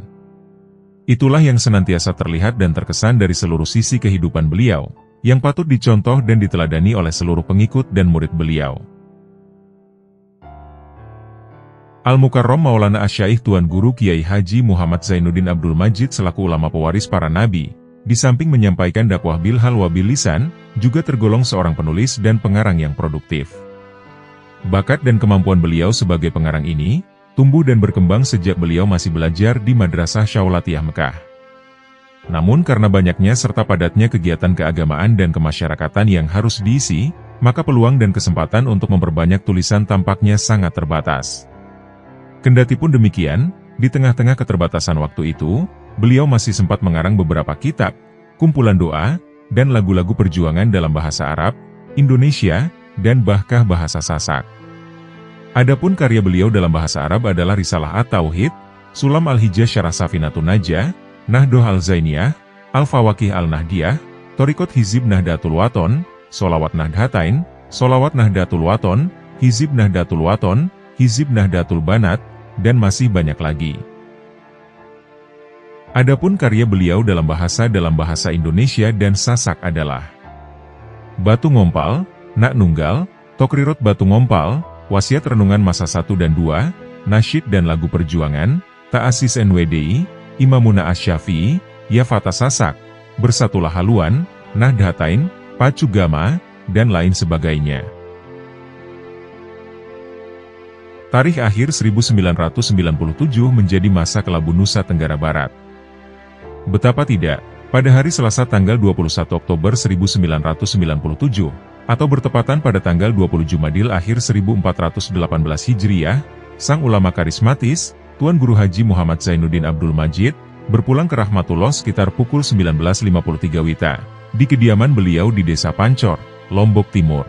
Itulah yang senantiasa terlihat dan terkesan dari seluruh sisi kehidupan beliau, yang patut dicontoh dan diteladani oleh seluruh pengikut dan murid beliau. Al-Mukarram Maulana Asy-Syaikh Tuan Guru Kiai Haji Muhammad Zainuddin Abdul Majid selaku ulama pewaris para nabi, di samping menyampaikan dakwah bil hal wa bil lisan, juga tergolong seorang penulis dan pengarang yang produktif. Bakat dan kemampuan beliau sebagai pengarang ini, tumbuh dan berkembang sejak beliau masih belajar di Madrasah Syaulatiyah Mekah. Namun karena banyaknya serta padatnya kegiatan keagamaan dan kemasyarakatan yang harus diisi, maka peluang dan kesempatan untuk memperbanyak tulisan tampaknya sangat terbatas. Kendatipun demikian, di tengah-tengah keterbatasan waktu itu, beliau masih sempat mengarang beberapa kitab, kumpulan doa, dan lagu-lagu perjuangan dalam bahasa Arab, Indonesia, dan bahkan bahasa Sasak. Adapun karya beliau dalam bahasa Arab adalah Risalah At-Tauhid, Sulam Al-Hijjah Syarah Safinatun Najah, Nahdoh Al-Zainiyah, Al-Fawaqih Al-Nahdiyah, Torikot Hizib Nahdlatul Wathon, Sholawat Nahdhatain, Sholawat Nahdlatul Wathon, Hizib Nahdlatul Wathon, Hizib Nahdlatul Banat, dan masih banyak lagi. Adapun karya beliau dalam bahasa Indonesia dan Sasak adalah Batu Ngompal, Nak Nunggal, Tokrirot Batu Ngompal, Wasiat Renungan Masa 1 dan 2, Nasyid dan Lagu Perjuangan, Ta'asis NWDI, Imamuna Asy-Syafi'i, Ya Fata Sasak, Bersatulah Haluan, Nahdhatain, Pacu Gama, dan lain sebagainya. Tarikh akhir 1997 menjadi masa kelabu Nusa Tenggara Barat. Betapa tidak, Pada hari Selasa tanggal 21 Oktober 1997, atau bertepatan pada tanggal 20 Jumadil akhir 1418 Hijriah, sang ulama karismatis, Tuan Guru Haji Muhammad Zainuddin Abdul Majid, berpulang ke Rahmatullah sekitar pukul 19.53 WITA, di kediaman beliau di Desa Pancor, Lombok Timur.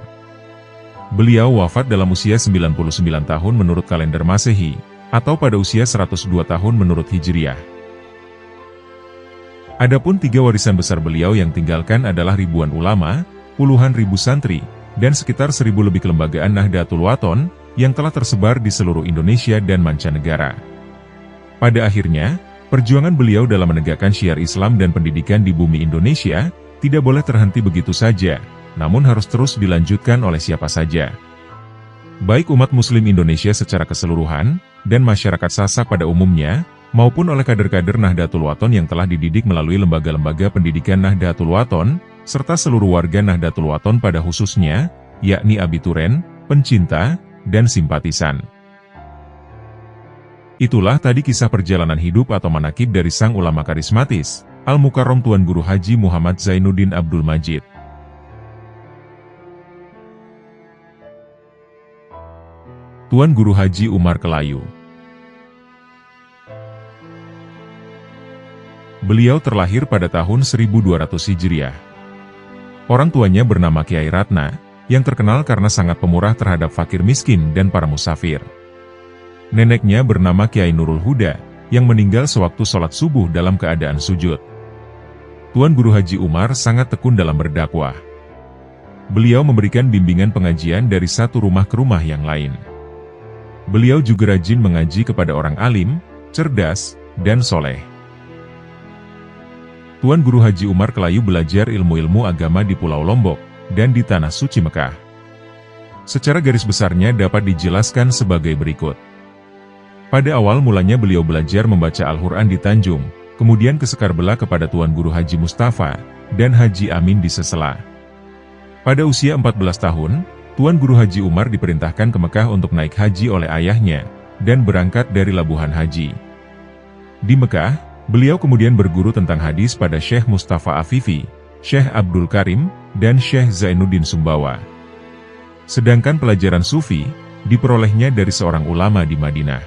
Beliau wafat dalam usia 99 tahun menurut kalender Masehi, atau pada usia 102 tahun menurut Hijriah. Adapun 3 warisan besar beliau yang tinggalkan adalah ribuan ulama, puluhan ribu santri, dan sekitar 1.000 lebih kelembagaan Nahdlatul Wathon, yang telah tersebar di seluruh Indonesia dan mancanegara. Pada akhirnya, perjuangan beliau dalam menegakkan syiar Islam dan pendidikan di bumi Indonesia, tidak boleh terhenti begitu saja, namun harus terus dilanjutkan oleh siapa saja. Baik umat muslim Indonesia secara keseluruhan, dan masyarakat Sasak pada umumnya, maupun oleh kader-kader Nahdlatul Wathon yang telah dididik melalui lembaga-lembaga pendidikan Nahdlatul Wathon, serta seluruh warga Nahdlatul Wathon pada khususnya, yakni abituren, pencinta, dan simpatisan. Itulah tadi kisah perjalanan hidup atau manakib dari sang ulama karismatis, Al-Mukarram Tuan Guru Haji Muhammad Zainuddin Abdul Majid. Tuan Guru Haji Umar Kelayu. Beliau terlahir pada tahun 1200 Hijriah. Orang tuanya bernama Kiai Ratna, yang terkenal karena sangat pemurah terhadap fakir miskin dan para musafir. Neneknya bernama Kiai Nurul Huda, yang meninggal sewaktu sholat subuh dalam keadaan sujud. Tuan Guru Haji Umar sangat tekun dalam berdakwah. Beliau memberikan bimbingan pengajian dari satu rumah ke rumah yang lain. Beliau juga rajin mengaji kepada orang alim, cerdas, dan soleh. Tuan Guru Haji Umar Kelayu belajar ilmu-ilmu agama di Pulau Lombok, dan di Tanah Suci Mekah. Secara garis besarnya dapat dijelaskan sebagai berikut. Pada awal mulanya beliau belajar membaca Al-Quran di Tanjung, kemudian ke Sekarbela kepada Tuan Guru Haji Mustafa, dan Haji Amin di Sesela. Pada usia 14 tahun, Tuan Guru Haji Umar diperintahkan ke Mekah untuk naik haji oleh ayahnya, dan berangkat dari Labuhan Haji. Di Mekah, beliau kemudian berguru tentang hadis pada Syekh Mustafa Afifi, Syekh Abdul Karim, dan Syekh Zainuddin Sumbawa. Sedangkan pelajaran sufi, diperolehnya dari seorang ulama di Madinah.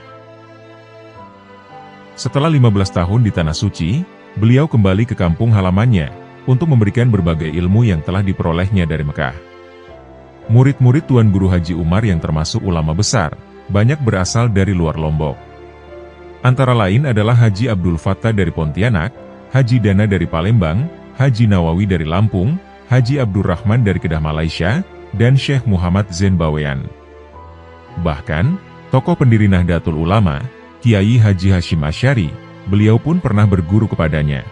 Setelah 15 tahun di Tanah Suci, beliau kembali ke kampung halamannya, untuk memberikan berbagai ilmu yang telah diperolehnya dari Mekah. Murid-murid Tuan Guru Haji Umar yang termasuk ulama besar, banyak berasal dari luar Lombok. Antara lain adalah Haji Abdul Fattah dari Pontianak, Haji Dana dari Palembang, Haji Nawawi dari Lampung, Haji Abdurrahman dari Kedah Malaysia, dan Syekh Muhammad Zain Bawean. Bahkan, tokoh pendiri Nahdlatul Ulama, Kiai Haji Hashim Asy'ari, beliau pun pernah berguru kepadanya.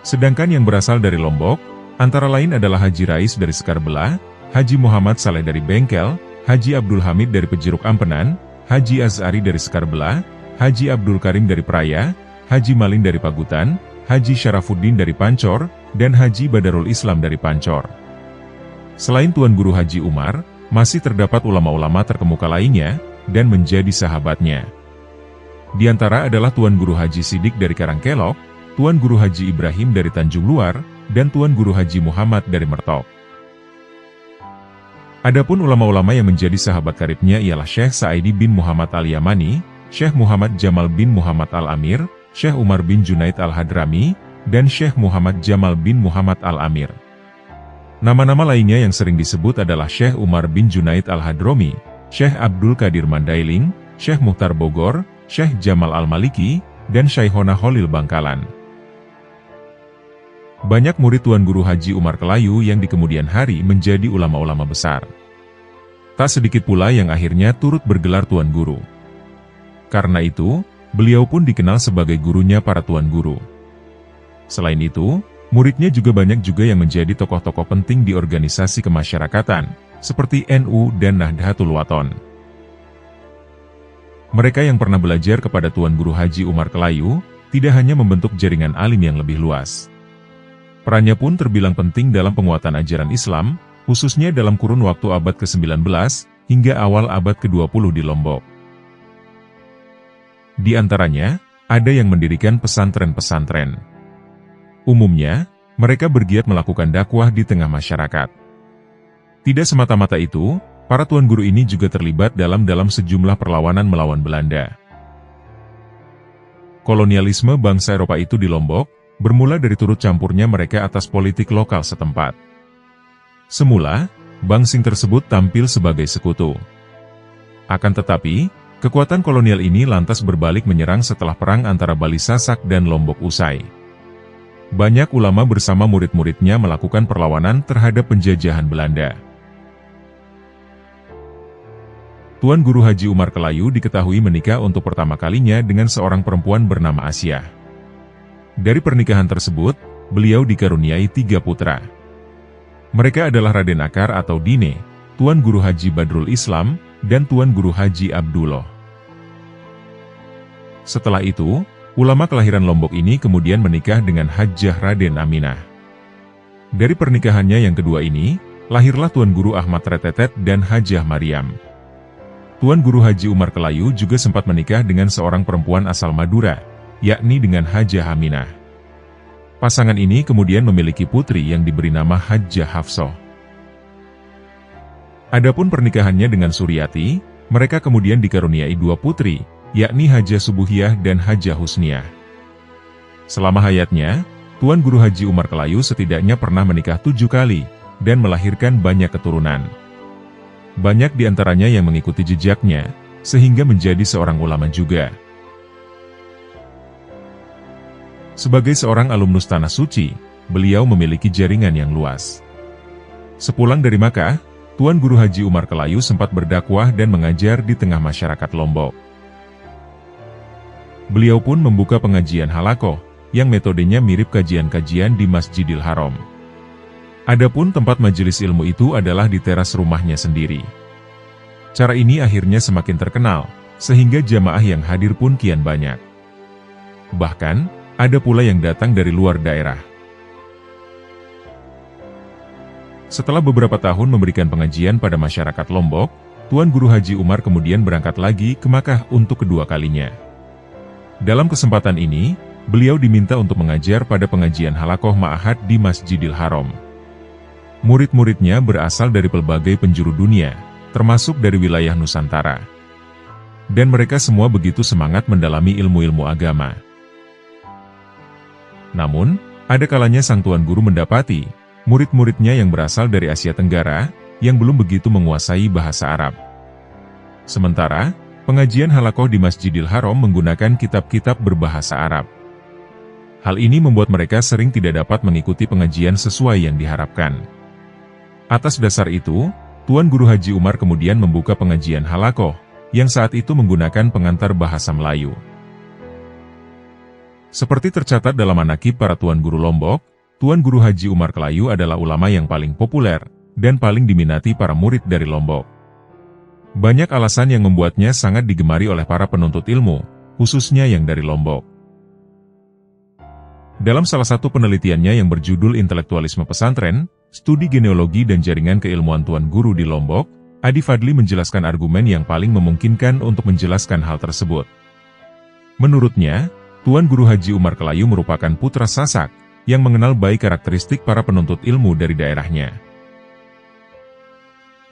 Sedangkan yang berasal dari Lombok, antara lain adalah Haji Rais dari Sekarbela, Haji Muhammad Saleh dari Bengkel, Haji Abdul Hamid dari Pejuruk Ampenan, Haji Azhari dari Sekarbela, Haji Abdul Karim dari Praia, Haji Malin dari Pagutan, Haji Syarafuddin dari Pancor, dan Haji Badarul Islam dari Pancor. Selain Tuan Guru Haji Umar, masih terdapat ulama-ulama terkemuka lainnya, dan menjadi sahabatnya. Di antara adalah Tuan Guru Haji Sidik dari Karangkelok, Tuan Guru Haji Ibrahim dari Tanjung Luar, dan Tuan Guru Haji Muhammad dari Mertok. Adapun ulama-ulama yang menjadi sahabat karibnya ialah Syekh Sa'idi bin Muhammad Al-Yamani, Syekh Muhammad Jamal bin Muhammad Al-Amir, Syekh Umar bin Junaid Al-Hadrami, dan Syekh Muhammad Jamal bin Muhammad Al-Amir. Nama-nama lainnya yang sering disebut adalah Syekh Umar bin Junaid Al-Hadromi, Syekh Abdul Qadir Mandailing, Syekh Mukhtar Bogor, Syekh Jamal Al-Maliki, dan Syekhona Khalil Bangkalan. Banyak murid Tuan Guru Haji Umar Kelayu yang di kemudian hari menjadi ulama-ulama besar. Tak sedikit pula yang akhirnya turut bergelar Tuan Guru. Karena itu, beliau pun dikenal sebagai gurunya para Tuan Guru. Selain itu, muridnya juga banyak juga yang menjadi tokoh-tokoh penting di organisasi kemasyarakatan, seperti NU dan Nahdlatul Wathon. Mereka yang pernah belajar kepada Tuan Guru Haji Umar Kelayu, tidak hanya membentuk jaringan alim yang lebih luas. Perannya pun terbilang penting dalam penguatan ajaran Islam, khususnya dalam kurun waktu abad ke-19, hingga awal abad ke-20 di Lombok. Di antaranya, ada yang mendirikan pesantren-pesantren. Umumnya, mereka bergiat melakukan dakwah di tengah masyarakat. Tidak semata-mata itu, para tuan guru ini juga terlibat dalam sejumlah perlawanan melawan Belanda. Kolonialisme bangsa Eropa itu di Lombok, bermula dari turut campurnya mereka atas politik lokal setempat. Semula, bangsing tersebut tampil sebagai sekutu. Akan tetapi, kekuatan kolonial ini lantas berbalik menyerang setelah perang antara Bali Sasak dan Lombok usai. Banyak ulama bersama murid-muridnya melakukan perlawanan terhadap penjajahan Belanda. Tuan Guru Haji Umar Kelayu diketahui menikah untuk pertama kalinya dengan seorang perempuan bernama Asia. Dari pernikahan tersebut, beliau dikaruniai 3 putra. Mereka adalah Raden Akar atau Dine, Tuan Guru Haji Badrul Islam, dan Tuan Guru Haji Abdullah. Setelah itu, ulama kelahiran Lombok ini kemudian menikah dengan Hajjah Raden Aminah. Dari pernikahannya yang kedua ini, lahirlah Tuan Guru Ahmad Retetet dan Hajjah Maryam. Tuan Guru Haji Umar Kelayu juga sempat menikah dengan seorang perempuan asal Madura, yakni dengan Hajjah Aminah. Pasangan ini kemudian memiliki putri yang diberi nama Hajjah Hafsah. Adapun pernikahannya dengan Suryati, mereka kemudian dikaruniai 2 putri, yakni Hajjah Subuhiyah dan Hajjah Husniyah. Selama hayatnya, Tuan Guru Haji Umar Kelayu setidaknya pernah menikah 7 kali, dan melahirkan banyak keturunan. Banyak di antaranya yang mengikuti jejaknya, sehingga menjadi seorang ulama juga. Sebagai seorang alumnus Tanah Suci, beliau memiliki jaringan yang luas. Sepulang dari Makkah, Tuan Guru Haji Umar Kelayu sempat berdakwah dan mengajar di tengah masyarakat Lombok. Beliau pun membuka pengajian halakoh, yang metodenya mirip kajian-kajian di Masjidil Haram. Adapun tempat majelis ilmu itu adalah di teras rumahnya sendiri. Cara ini akhirnya semakin terkenal, sehingga jamaah yang hadir pun kian banyak. Bahkan, ada pula yang datang dari luar daerah. Setelah beberapa tahun memberikan pengajian pada masyarakat Lombok, Tuan Guru Haji Umar kemudian berangkat lagi ke Makkah untuk kedua kalinya. Dalam kesempatan ini, beliau diminta untuk mengajar pada pengajian halakoh ma'ahad di Masjidil Haram. Murid-muridnya berasal dari pelbagai penjuru dunia, termasuk dari wilayah Nusantara. Dan mereka semua begitu semangat mendalami ilmu-ilmu agama. Namun, ada kalanya sang Tuan Guru mendapati, murid-muridnya yang berasal dari Asia Tenggara, yang belum begitu menguasai bahasa Arab. Sementara, pengajian halakoh di Masjidil Haram menggunakan kitab-kitab berbahasa Arab. Hal ini membuat mereka sering tidak dapat mengikuti pengajian sesuai yang diharapkan. Atas dasar itu, Tuan Guru Haji Umar kemudian membuka pengajian halakoh, yang saat itu menggunakan pengantar bahasa Melayu. Seperti tercatat dalam manakib para Tuan Guru Lombok, Tuan Guru Haji Umar Kelayu adalah ulama yang paling populer, dan paling diminati para murid dari Lombok. Banyak alasan yang membuatnya sangat digemari oleh para penuntut ilmu, khususnya yang dari Lombok. Dalam salah satu penelitiannya yang berjudul Intelektualisme Pesantren, Studi Genealogi dan Jaringan Keilmuan Tuan Guru di Lombok, Adi Fadli menjelaskan argumen yang paling memungkinkan untuk menjelaskan hal tersebut. Menurutnya, Tuan Guru Haji Umar Kelayu merupakan putra Sasak, yang mengenal baik karakteristik para penuntut ilmu dari daerahnya.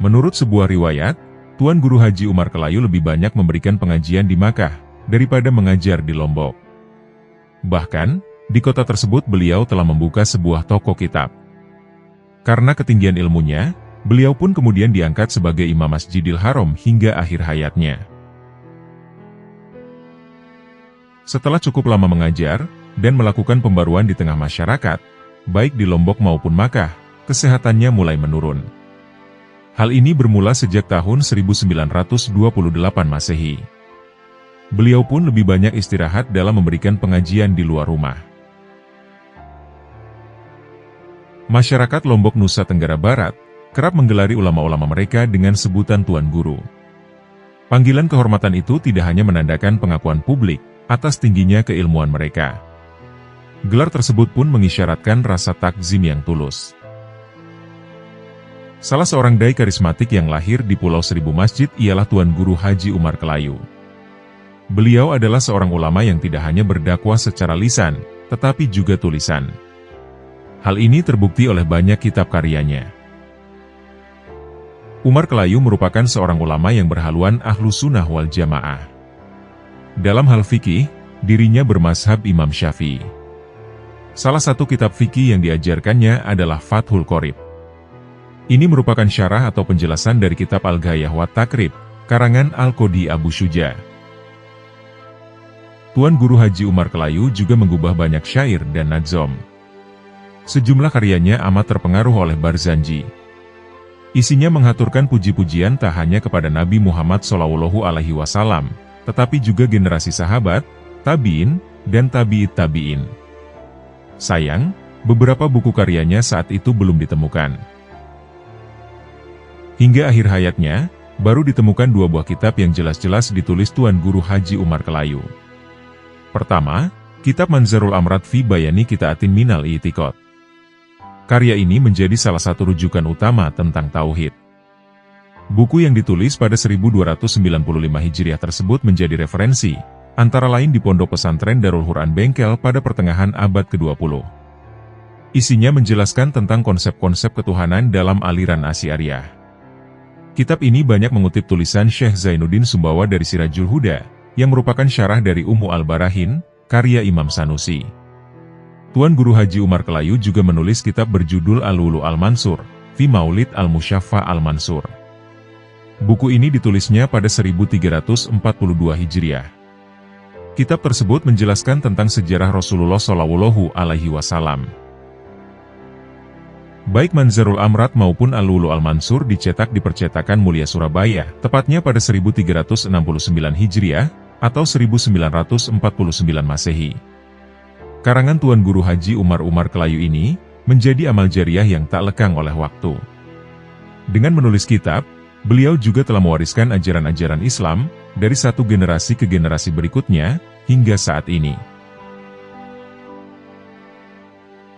Menurut sebuah riwayat, Tuan Guru Haji Umar Kelayu lebih banyak memberikan pengajian di Makkah, daripada mengajar di Lombok. Bahkan, di kota tersebut beliau telah membuka sebuah toko kitab. Karena ketinggian ilmunya, beliau pun kemudian diangkat sebagai Imam Masjidil Haram hingga akhir hayatnya. Setelah cukup lama mengajar, dan melakukan pembaruan di tengah masyarakat, baik di Lombok maupun Makkah, kesehatannya mulai menurun. Hal ini bermula sejak tahun 1928 Masehi. Beliau pun lebih banyak istirahat dalam memberikan pengajian di luar rumah. Masyarakat Lombok Nusa Tenggara Barat kerap menggelari ulama-ulama mereka dengan sebutan Tuan Guru. Panggilan kehormatan itu tidak hanya menandakan pengakuan publik atas tingginya keilmuan mereka. Gelar tersebut pun mengisyaratkan rasa takzim yang tulus. Salah seorang dai karismatik yang lahir di Pulau Seribu Masjid ialah Tuan Guru Haji Umar Kelayu. Beliau adalah seorang ulama yang tidak hanya berdakwah secara lisan, tetapi juga tulisan. Hal ini terbukti oleh banyak kitab karyanya. Umar Kelayu merupakan seorang ulama yang berhaluan Ahlus Sunnah wal Jamaah. Dalam hal fikih, dirinya bermazhab Imam Syafi'i. Salah satu kitab fikih yang diajarkannya adalah Fathul Qorib. Ini merupakan syarah atau penjelasan dari kitab Al-Ghayah wa Takrib, karangan Al-Qodi Abu Syuja. Tuan Guru Haji Umar Kelayu juga mengubah banyak syair dan nadzom. Sejumlah karyanya amat terpengaruh oleh Barzanji. Isinya menghaturkan puji-pujian tak hanya kepada Nabi Muhammad SAW, tetapi juga generasi sahabat, tabi'in, dan tabi'it tabi'in. Sayang, beberapa buku karyanya saat itu belum ditemukan. Hingga akhir hayatnya, baru ditemukan dua buah kitab yang jelas-jelas ditulis Tuan Guru Haji Umar Kelayu. Pertama, kitab Manzarul Amrad fi Bayani Qita'atin Minal I'tiqad. Karya ini menjadi salah satu rujukan utama tentang tauhid. Buku yang ditulis pada 1295 Hijriah tersebut menjadi referensi, antara lain di Pondok Pesantren Darul Quran Bengkel pada pertengahan abad ke-20. Isinya menjelaskan tentang konsep-konsep ketuhanan dalam aliran Asy'ariyah. Kitab ini banyak mengutip tulisan Syekh Zainuddin Sumbawa dari Sirajul Huda, yang merupakan syarah dari Ummu Al-Barahin, karya Imam Sanusi. Tuan Guru Haji Umar Kelayu juga menulis kitab berjudul Al-Ulu Al-Mansur, fi Maulid Al-Musyaffa Al-Mansur. Buku ini ditulisnya pada 1342 Hijriah. Kitab tersebut menjelaskan tentang sejarah Rasulullah SAW. Baik Manzarul Amrad maupun Al-Ulu Al-Mansur dicetak di Percetakan Mulia Surabaya, tepatnya pada 1369 Hijriah, atau 1949 Masehi. Karangan Tuan Guru Haji Umar Kelayu ini, menjadi amal jariah yang tak lekang oleh waktu. Dengan menulis kitab, beliau juga telah mewariskan ajaran-ajaran Islam, dari satu generasi ke generasi berikutnya, hingga saat ini.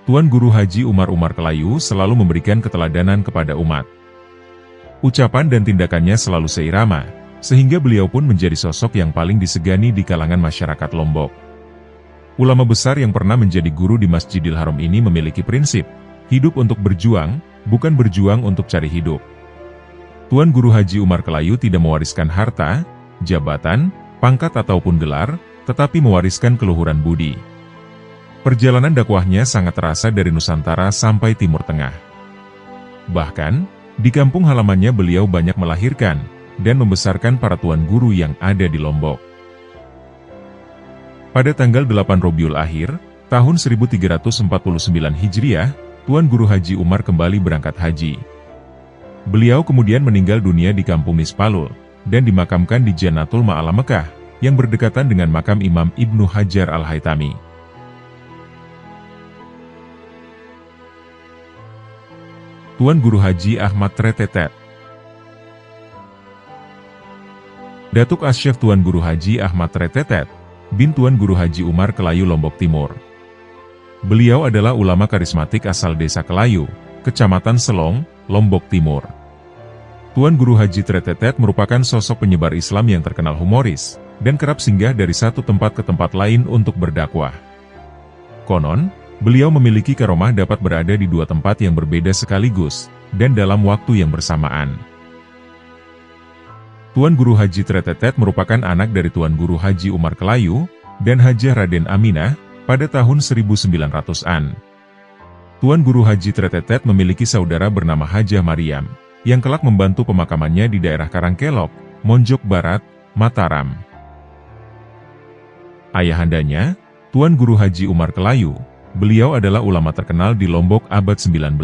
Tuan Guru Haji Umar Kelayu selalu memberikan keteladanan kepada umat. Ucapan dan tindakannya selalu seirama, sehingga beliau pun menjadi sosok yang paling disegani di kalangan masyarakat Lombok. Ulama besar yang pernah menjadi guru di Masjidil Haram ini memiliki prinsip, hidup untuk berjuang, bukan berjuang untuk cari hidup. Tuan Guru Haji Umar Kelayu tidak mewariskan harta, jabatan, pangkat ataupun gelar, tetapi mewariskan keluhuran budi. Perjalanan dakwahnya sangat terasa dari Nusantara sampai Timur Tengah. Bahkan, di kampung halamannya beliau banyak melahirkan, dan membesarkan para tuan guru yang ada di Lombok. Pada tanggal 8 Rabiul Akhir, tahun 1349 Hijriah, Tuan Guru Haji Umar kembali berangkat haji. Beliau kemudian meninggal dunia di kampung Mispalul, dan dimakamkan di Jannatul Ma'ala Mekah, yang berdekatan dengan makam Imam Ibnu Hajar Al-Haytami. Tuan Guru Haji Ahmad Tretetet. Datuk Asyaf Tuan Guru Haji Ahmad Tretetet, bin Tuan Guru Haji Umar Kelayu Lombok Timur. Beliau adalah ulama karismatik asal desa Kelayu, Kecamatan Selong, Lombok Timur. Tuan Guru Haji Tretetet merupakan sosok penyebar Islam yang terkenal humoris, dan kerap singgah dari satu tempat ke tempat lain untuk berdakwah. Konon, beliau memiliki karomah dapat berada di dua tempat yang berbeda sekaligus, dan dalam waktu yang bersamaan. Tuan Guru Haji Tretetet merupakan anak dari Tuan Guru Haji Umar Kelayu, dan Hajah Raden Aminah, pada tahun 1900-an. Tuan Guru Haji Tretetet memiliki saudara bernama Hajah Maryam, yang kelak membantu pemakamannya di daerah Karangkelok, Monjok Barat, Mataram. Ayahandanya, Tuan Guru Haji Umar Kelayu, beliau adalah ulama terkenal di Lombok abad 19.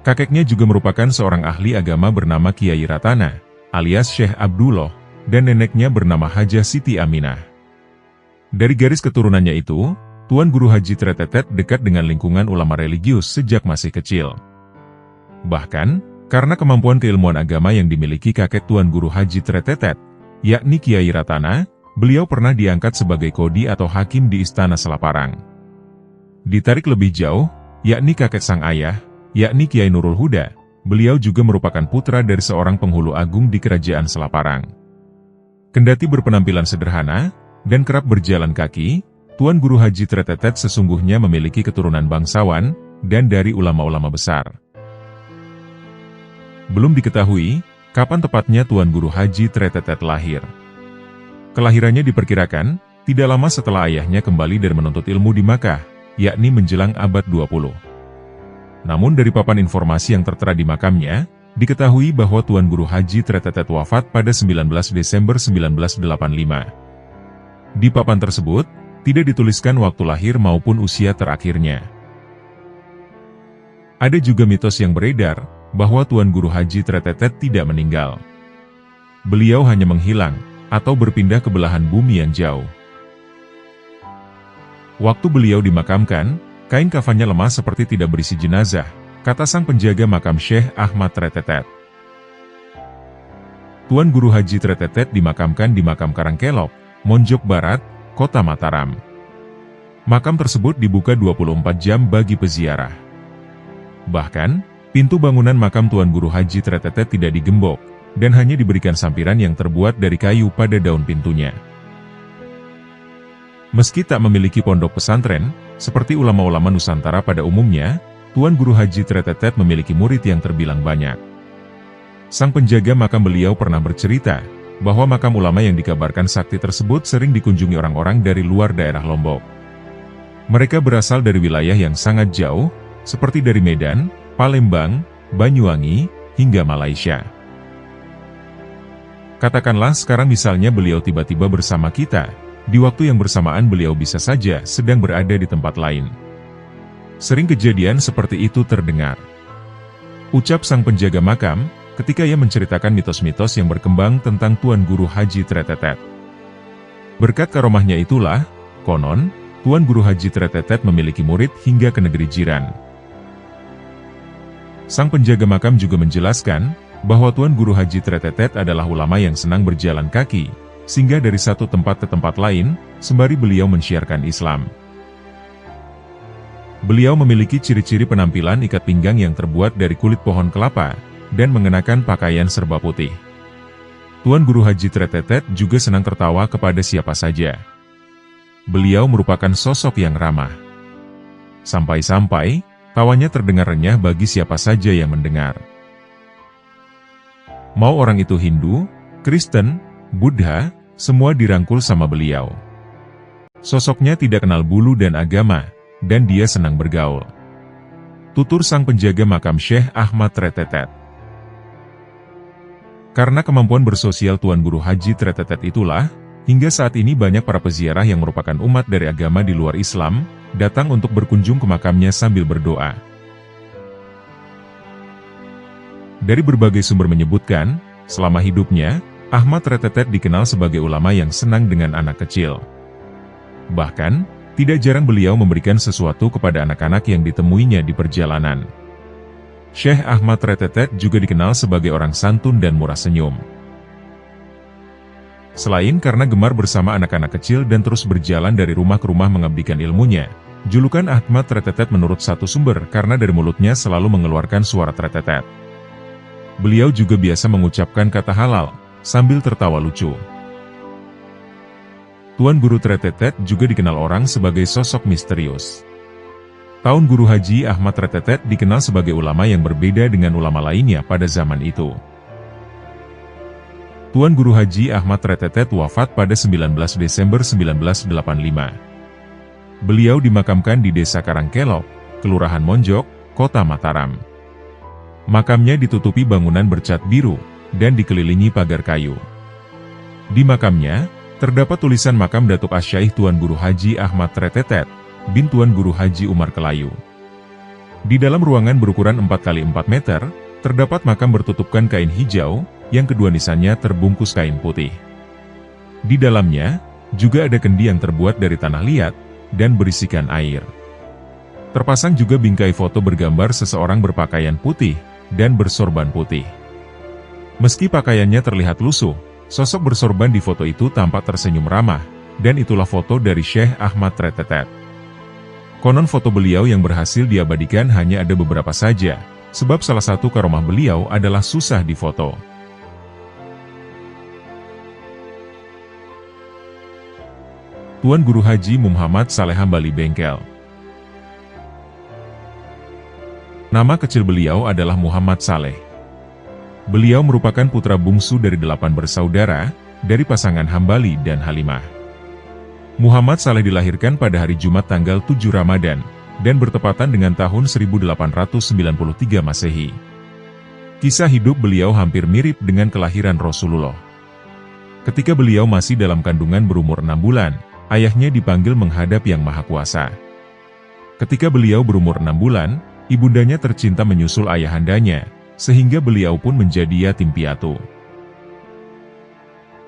Kakeknya juga merupakan seorang ahli agama bernama Kiai Ratana, alias Syekh Abdullah, dan neneknya bernama Hajah Siti Aminah. Dari garis keturunannya itu, Tuan Guru Haji Tretetet dekat dengan lingkungan ulama religius sejak masih kecil. Bahkan, karena kemampuan keilmuan agama yang dimiliki kakek Tuan Guru Haji Tretetet, yakni Kiai Ratana, beliau pernah diangkat sebagai kodi atau hakim di Istana Selaparang. Ditarik lebih jauh, yakni kakek sang ayah, yakni Kiai Nurul Huda, beliau juga merupakan putra dari seorang penghulu agung di Kerajaan Selaparang. Kendati berpenampilan sederhana, dan kerap berjalan kaki, Tuan Guru Haji Tretetet sesungguhnya memiliki keturunan bangsawan, dan dari ulama-ulama besar. Belum diketahui, kapan tepatnya Tuan Guru Haji Tretetet lahir. Kelahirannya diperkirakan, tidak lama setelah ayahnya kembali dari menuntut ilmu di Makkah, yakni menjelang abad 20. Namun dari papan informasi yang tertera di makamnya, diketahui bahwa Tuan Guru Haji Tretetet wafat pada 19 Desember 1985. Di papan tersebut, tidak dituliskan waktu lahir maupun usia terakhirnya. Ada juga mitos yang beredar, bahwa Tuan Guru Haji Tretetet tidak meninggal. Beliau hanya menghilang, atau berpindah ke belahan bumi yang jauh. Waktu beliau dimakamkan, kain kafannya lemah seperti tidak berisi jenazah, kata sang penjaga makam Syekh Ahmad Tretetet. Tuan Guru Haji Tretetet dimakamkan di makam Karangkelok, Monjok Barat, Kota Mataram. Makam tersebut dibuka 24 jam bagi peziarah. Bahkan, pintu bangunan makam Tuan Guru Haji Tretetet tidak digembok, dan hanya diberikan sampiran yang terbuat dari kayu pada daun pintunya. Meski tak memiliki pondok pesantren, seperti ulama-ulama Nusantara pada umumnya, Tuan Guru Haji Tretetet memiliki murid yang terbilang banyak. Sang penjaga makam beliau pernah bercerita, bahwa makam ulama yang dikabarkan sakti tersebut sering dikunjungi orang-orang dari luar daerah Lombok. Mereka berasal dari wilayah yang sangat jauh, seperti dari Medan, Palembang, Banyuwangi, hingga Malaysia. Katakanlah sekarang misalnya beliau tiba-tiba bersama kita, di waktu yang bersamaan beliau bisa saja sedang berada di tempat lain. Sering kejadian seperti itu terdengar. Ucap sang penjaga makam, ketika ia menceritakan mitos-mitos yang berkembang tentang Tuan Guru Haji Tretetet. Berkat karomahnya itulah, konon, Tuan Guru Haji Tretetet memiliki murid hingga ke negeri jiran. Sang penjaga makam juga menjelaskan, bahwa Tuan Guru Haji Tretetet adalah ulama yang senang berjalan kaki, sehingga dari satu tempat ke tempat lain, sembari beliau mensiarkan Islam. Beliau memiliki ciri-ciri penampilan ikat pinggang yang terbuat dari kulit pohon kelapa, dan mengenakan pakaian serba putih. Tuan Guru Haji Tretetet juga senang tertawa kepada siapa saja. Beliau merupakan sosok yang ramah. Sampai-sampai, tawanya terdengar renyah bagi siapa saja yang mendengar. Mau orang itu Hindu, Kristen, Buddha, semua dirangkul sama beliau. Sosoknya tidak kenal bulu dan agama, dan dia senang bergaul. Tutur sang penjaga makam Syekh Ahmad Tretetet. Karena kemampuan bersosial Tuan Guru Haji Tretetet itulah, hingga saat ini banyak para peziarah yang merupakan umat dari agama di luar Islam, datang untuk berkunjung ke makamnya sambil berdoa. Dari berbagai sumber menyebutkan, selama hidupnya, Ahmad Tretetet dikenal sebagai ulama yang senang dengan anak kecil. Bahkan, tidak jarang beliau memberikan sesuatu kepada anak-anak yang ditemuinya di perjalanan. Syekh Ahmad Tretetet juga dikenal sebagai orang santun dan murah senyum. Selain karena gemar bersama anak-anak kecil dan terus berjalan dari rumah ke rumah mengabdikan ilmunya, julukan Ahmad Tretetet menurut satu sumber karena dari mulutnya selalu mengeluarkan suara tretetet. Beliau juga biasa mengucapkan kata halal, sambil tertawa lucu. Tuan Guru Tretetet juga dikenal orang sebagai sosok misterius. Tuan Guru Haji Ahmad Tretetet dikenal sebagai ulama yang berbeda dengan ulama lainnya pada zaman itu. Tuan Guru Haji Ahmad Tretetet wafat pada 19 Desember 1985. Beliau dimakamkan di Desa Karangkelok, Kelurahan Monjok, Kota Mataram. Makamnya ditutupi bangunan bercat biru, dan dikelilingi pagar kayu. Di makamnya, terdapat tulisan makam Datuk Asy-Syaikh Tuan Guru Haji Ahmad Tretetet, bin Tuan Guru Haji Umar Kelayu. Di dalam ruangan berukuran 4 x 4 meter, terdapat makam bertutupkan kain hijau, yang kedua nisannya terbungkus kain putih. Di dalamnya, juga ada kendi yang terbuat dari tanah liat, dan berisikan air. Terpasang juga bingkai foto bergambar seseorang berpakaian putih, dan bersorban putih. Meski pakaiannya terlihat lusuh, sosok bersorban di foto itu tampak tersenyum ramah, dan itulah foto dari Syekh Ahmad Tretetet. Konon foto beliau yang berhasil diabadikan hanya ada beberapa saja, sebab salah satu karomah beliau adalah susah difoto. Tuan Guru Haji Muhammad Saleh Hambali Bengkel. Nama kecil beliau adalah Muhammad Saleh. Beliau merupakan putra bungsu dari 8 bersaudara, dari pasangan Hambali dan Halimah. Muhammad Saleh dilahirkan pada hari Jumat tanggal 7 Ramadan, dan bertepatan dengan tahun 1893 Masehi. Kisah hidup beliau hampir mirip dengan kelahiran Rasulullah. Ketika beliau masih dalam kandungan berumur 6 bulan, ayahnya dipanggil menghadap Yang Maha Kuasa. Ketika beliau berumur 6 bulan, ibundanya tercinta menyusul ayahandanya, sehingga beliau pun menjadi yatim piatu.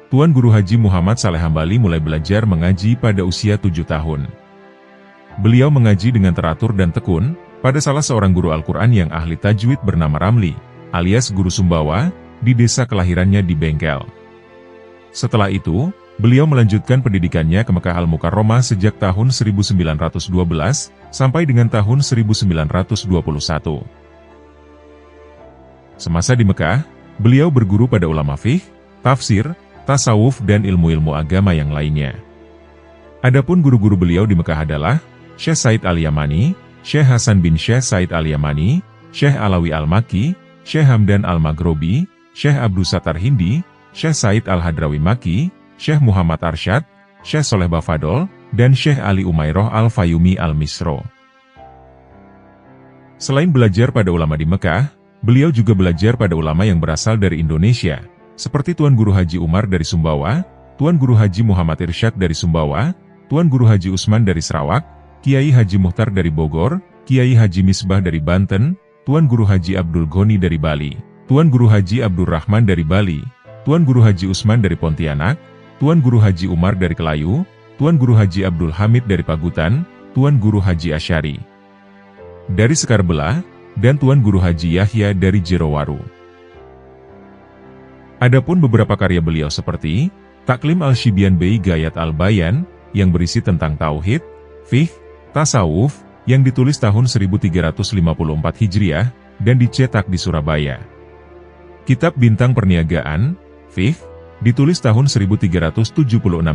Tuan Guru Haji Muhammad Saleh Hambali mulai belajar mengaji pada usia 7 tahun. Beliau mengaji dengan teratur dan tekun, pada salah seorang guru Al-Quran yang ahli tajwid bernama Ramli, alias Guru Sumbawa, di desa kelahirannya di Bengkel. Setelah itu, beliau melanjutkan pendidikannya ke Mekah Al-Mukarramah sejak tahun 1912, sampai dengan tahun 1921. Semasa di Mekah, beliau berguru pada ulama fiqh, tafsir, tasawuf dan ilmu-ilmu agama yang lainnya. Adapun guru-guru beliau di Mekah adalah Syekh Said Al-Yamani, Syekh Hasan bin Syekh Said Al-Yamani, Syekh Alawi Al-Maki, Syekh Hamdan Al-Maghrobi, Syekh Abdus Sattar Hindi, Syekh Said Al-Hadrawi Maki, Syekh Muhammad Arsyad, Syekh Soleh Bafadol, dan Syekh Ali Umairoh Al-Fayumi Al-Misro. Selain belajar pada ulama di Mekah, beliau juga belajar pada ulama yang berasal dari Indonesia, seperti Tuan Guru Haji Umar dari Sumbawa, Tuan Guru Haji Muhammad Irsyad dari Sumbawa, Tuan Guru Haji Usman dari Sarawak, Kiai Haji Muhtar dari Bogor, Kiai Haji Misbah dari Banten, Tuan Guru Haji Abdul Ghani dari Bali, Tuan Guru Haji Abdul Rahman dari Bali, Tuan Guru Haji Usman dari Pontianak, Tuan Guru Haji Umar dari Kelayu, Tuan Guru Haji Abdul Hamid dari Pagutan, Tuan Guru Haji Asyari dari Sekarbela, dan Tuan Guru Haji Yahya dari Jerowaru. Adapun beberapa karya beliau seperti Taklim Al-Shibyan Bei Gayat Al-Bayan, yang berisi tentang tauhid, fiqh, tasawuf, yang ditulis tahun 1354 Hijriah, dan dicetak di Surabaya. Kitab Bintang Perniagaan, fiqh, ditulis tahun 1376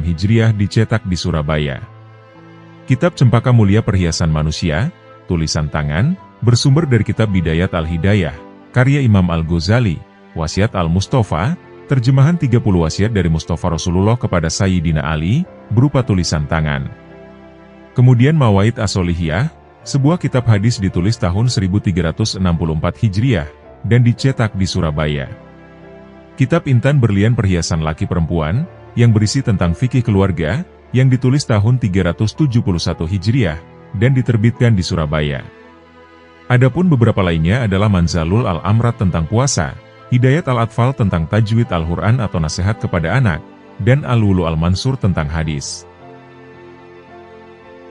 Hijriah, dicetak di Surabaya. Kitab Cempaka Mulia Perhiasan Manusia, tulisan tangan, bersumber dari kitab Bidayat Al-Hidayah, karya Imam Al-Ghazali, Wasiat Al-Mustafa, terjemahan 30 wasiat dari Mustafa Rasulullah kepada Sayyidina Ali, berupa tulisan tangan. Kemudian Mawaid As-Solihiyah, sebuah kitab hadis ditulis tahun 1364 Hijriah, dan dicetak di Surabaya. Kitab Intan Berlian Perhiasan Laki Perempuan, yang berisi tentang fikih keluarga, yang ditulis tahun 371 Hijriah, dan diterbitkan di Surabaya. Adapun beberapa lainnya adalah Manzalul Al-Amrat tentang puasa, Hidayat Al-Atfal tentang tajwid Al-Quran atau nasihat kepada anak, dan Al-Wulu Al-Mansur tentang hadis.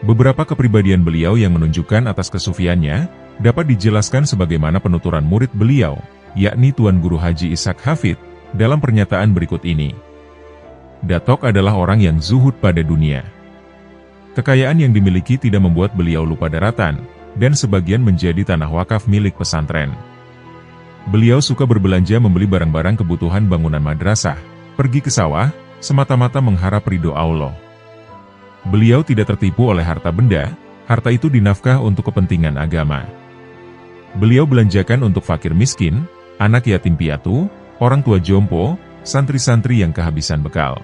Beberapa kepribadian beliau yang menunjukkan atas kesufiannya, dapat dijelaskan sebagaimana penuturan murid beliau, yakni Tuan Guru Haji Ishak Hafid, dalam pernyataan berikut ini. Datok adalah orang yang zuhud pada dunia. Kekayaan yang dimiliki tidak membuat beliau lupa daratan, dan sebagian menjadi tanah wakaf milik pesantren. Beliau suka berbelanja membeli barang-barang kebutuhan bangunan madrasah, pergi ke sawah, semata-mata mengharap ridho Allah. Beliau tidak tertipu oleh harta benda, harta itu dinafkah untuk kepentingan agama. Beliau belanjakan untuk fakir miskin, anak yatim piatu, orang tua jompo, santri-santri yang kehabisan bekal.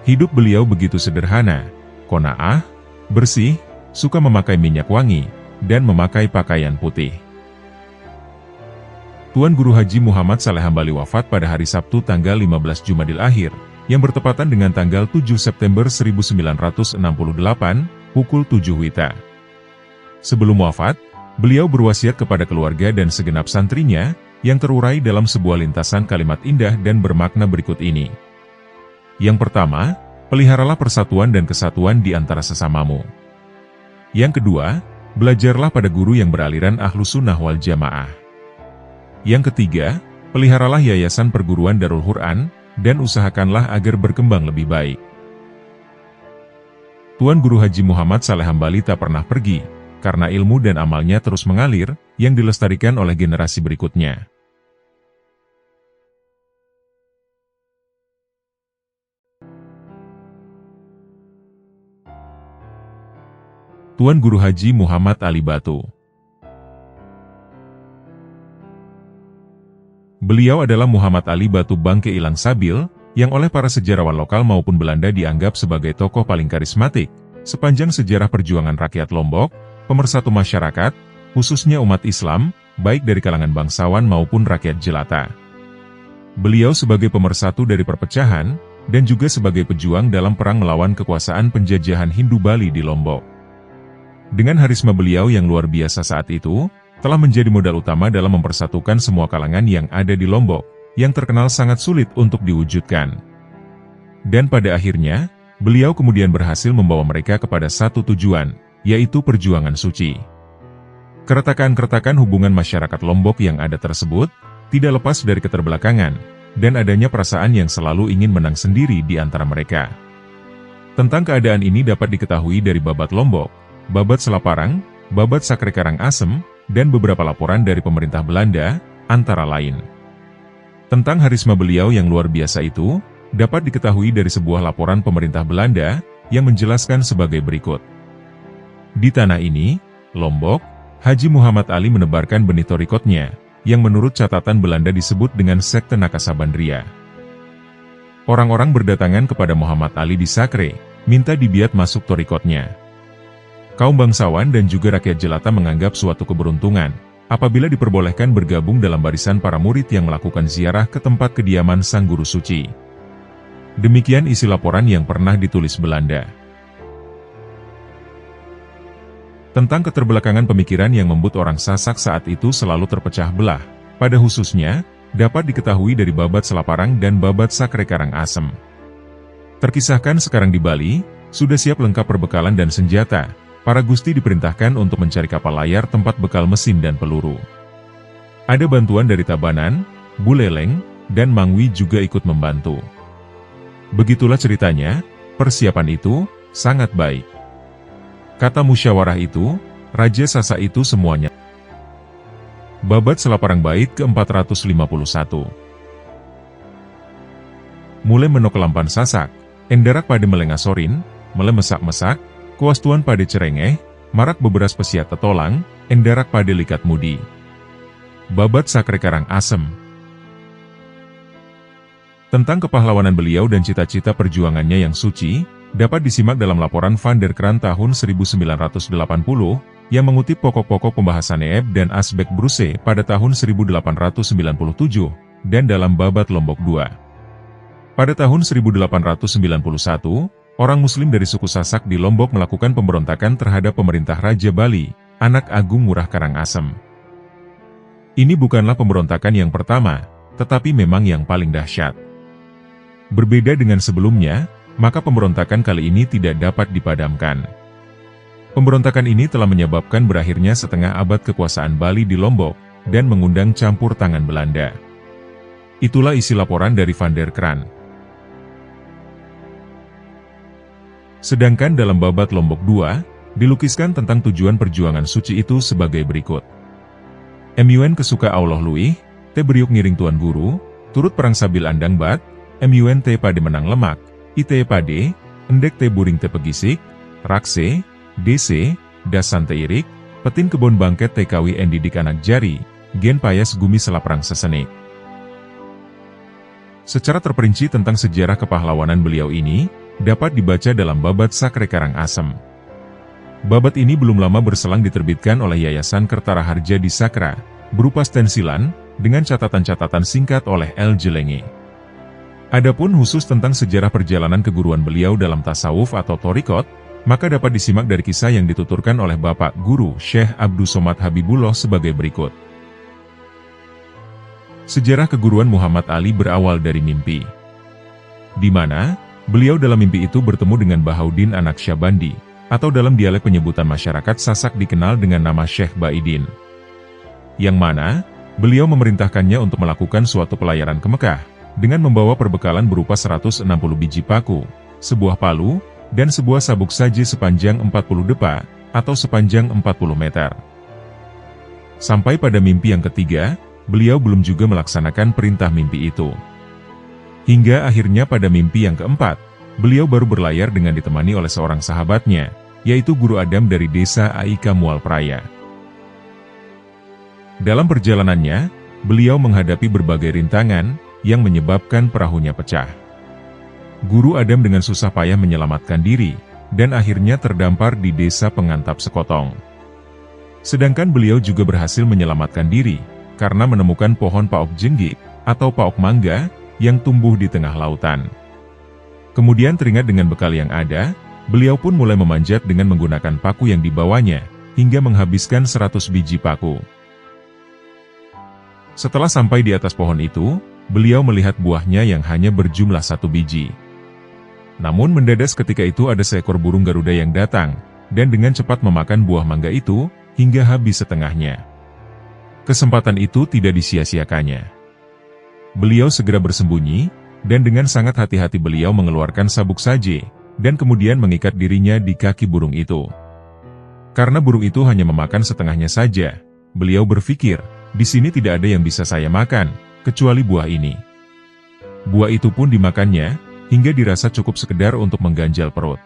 Hidup beliau begitu sederhana, qanaah, bersih, suka memakai minyak wangi, dan memakai pakaian putih. Tuan Guru Haji Muhammad Saleh Hambali wafat pada hari Sabtu tanggal 15 Jumadil Akhir, yang bertepatan dengan tanggal 7 September 1968, pukul 7 WITA. Sebelum wafat, beliau berwasiat kepada keluarga dan segenap santrinya, yang terurai dalam sebuah lintasan kalimat indah dan bermakna berikut ini. Yang pertama, peliharalah persatuan dan kesatuan di antara sesamamu. Yang kedua, belajarlah pada guru yang beraliran Ahlus Sunnah wal Jamaah. Yang ketiga, peliharalah yayasan perguruan Darul Quran, dan usahakanlah agar berkembang lebih baik. Tuan Guru Haji Muhammad Saleh Hambali tak pernah pergi, karena ilmu dan amalnya terus mengalir, yang dilestarikan oleh generasi berikutnya. Tuan Guru Haji Muhammad Ali Batu. Beliau adalah Muhammad Ali Batu Bangke Ilang Sabil, yang oleh para sejarawan lokal maupun Belanda dianggap sebagai tokoh paling karismatik sepanjang sejarah perjuangan rakyat Lombok, pemersatu masyarakat, khususnya umat Islam, baik dari kalangan bangsawan maupun rakyat jelata. Beliau sebagai pemersatu dari perpecahan, dan juga sebagai pejuang dalam perang melawan kekuasaan penjajahan Hindu Bali di Lombok. Dengan harisma beliau yang luar biasa saat itu, telah menjadi modal utama dalam mempersatukan semua kalangan yang ada di Lombok, yang terkenal sangat sulit untuk diwujudkan. Dan pada akhirnya, beliau kemudian berhasil membawa mereka kepada satu tujuan, yaitu perjuangan suci. Keretakan-keretakan hubungan masyarakat Lombok yang ada tersebut, tidak lepas dari keterbelakangan, dan adanya perasaan yang selalu ingin menang sendiri di antara mereka. Tentang keadaan ini dapat diketahui dari Babat Lombok, Babat Selaparang, Babat Sakre Karangasem, dan beberapa laporan dari pemerintah Belanda, antara lain. Tentang harisma beliau yang luar biasa itu, dapat diketahui dari sebuah laporan pemerintah Belanda, yang menjelaskan sebagai berikut. Di tanah ini, Lombok, Haji Muhammad Ali menebarkan benih torikotnya, yang menurut catatan Belanda disebut dengan sekte Nakasabandria. Orang-orang berdatangan kepada Muhammad Ali di Sakre, minta dibiat masuk torikotnya. Kaum bangsawan dan juga rakyat jelata menganggap suatu keberuntungan, apabila diperbolehkan bergabung dalam barisan para murid yang melakukan ziarah ke tempat kediaman Sang Guru Suci. Demikian isi laporan yang pernah ditulis Belanda. Tentang keterbelakangan pemikiran yang membuat orang Sasak saat itu selalu terpecah belah, pada khususnya, dapat diketahui dari Babat Selaparang dan Babat Sakre Karangasem. Terkisahkan sekarang di Bali, sudah siap lengkap perbekalan dan senjata, para gusti diperintahkan untuk mencari kapal layar tempat bekal mesin dan peluru. Ada bantuan dari Tabanan, Buleleng, dan Mangwi juga ikut membantu. Begitulah ceritanya, persiapan itu sangat baik. Kata musyawarah itu, Raja Sasa itu semuanya. Babat Selaparang Bait ke-451. Mulai menok lampan Sasak, endarak pada melengasorin, melemesak-mesak, kuastuan pada cerengeh, marak beberas pesiat tetolang, endarak pada likat mudi. Babat Sakre Karangasem. Tentang kepahlawanan beliau dan cita-cita perjuangannya yang suci, dapat disimak dalam laporan Van der Kraan tahun 1980, yang mengutip pokok-pokok pembahasan EEB dan Asbek Bruse pada tahun 1897, dan dalam Babat Lombok II. Pada tahun 1891, orang Muslim dari suku Sasak di Lombok melakukan pemberontakan terhadap pemerintah Raja Bali, anak Agung Ngurah Karangasem. Ini bukanlah pemberontakan yang pertama, tetapi memang yang paling dahsyat. Berbeda dengan sebelumnya, maka pemberontakan kali ini tidak dapat dipadamkan. Pemberontakan ini telah menyebabkan berakhirnya setengah abad kekuasaan Bali di Lombok, dan mengundang campur tangan Belanda. Itulah isi laporan dari Van der Kraan. Sedangkan dalam Babat Lombok II, dilukiskan tentang tujuan perjuangan suci itu sebagai berikut. MUN kesuka Allah luih, te beriuk ngiring Tuan Guru, turut perang sabil andang bat, MUN te pade menang lemak, ITE pade, endek te buring te pegisik, rakse, DC, dasan te irik, petin kebon bangket te kawi endidik anak jari, gen payas gumi selaprang sesenik. Secara terperinci tentang sejarah kepahlawanan beliau ini, dapat dibaca dalam Babat Sakre Karangasem. Babat ini belum lama berselang diterbitkan oleh Yayasan Kertara Harja di Sakra, berupa stensilan, dengan catatan-catatan singkat oleh L. Jelenge. Adapun khusus tentang sejarah perjalanan keguruan beliau dalam tasawuf atau torikot, maka dapat disimak dari kisah yang dituturkan oleh Bapak Guru Syekh Abdus Somad Habibullah sebagai berikut. Sejarah keguruan Muhammad Ali berawal dari mimpi, di mana beliau dalam mimpi itu bertemu dengan Bahaudin anak Syabandi, atau dalam dialek penyebutan masyarakat Sasak dikenal dengan nama Syekh Baidin, yang mana beliau memerintahkannya untuk melakukan suatu pelayaran ke Mekah, dengan membawa perbekalan berupa 160 biji paku, sebuah palu, dan sebuah sabuk saje sepanjang 40 depa, atau sepanjang 40 meter. Sampai pada mimpi yang ketiga, beliau belum juga melaksanakan perintah mimpi itu. Hingga akhirnya pada mimpi yang keempat, beliau baru berlayar dengan ditemani oleh seorang sahabatnya, yaitu guru Adam dari desa Aika Mual Praya. Dalam perjalanannya, beliau menghadapi berbagai rintangan yang menyebabkan perahunya pecah. Guru Adam dengan susah payah menyelamatkan diri, dan akhirnya terdampar di desa Pengantap Sekotong. Sedangkan beliau juga berhasil menyelamatkan diri, karena menemukan pohon paok jenggik, atau paok mangga, yang tumbuh di tengah lautan. Kemudian teringat dengan bekal yang ada, beliau pun mulai memanjat dengan menggunakan paku yang dibawanya, hingga menghabiskan 100 biji paku. Setelah sampai di atas pohon itu, beliau melihat buahnya yang hanya berjumlah 1 biji. Namun mendadak ketika itu ada seekor burung Garuda yang datang, dan dengan cepat memakan buah mangga itu, hingga habis setengahnya. Kesempatan itu tidak disia-siakannya. Beliau segera bersembunyi, dan dengan sangat hati-hati beliau mengeluarkan sabuk saje, dan kemudian mengikat dirinya di kaki burung itu. Karena burung itu hanya memakan setengahnya saja, beliau berpikir, di sini tidak ada yang bisa saya makan, kecuali buah ini. Buah itu pun dimakannya, hingga dirasa cukup sekedar untuk mengganjal perut.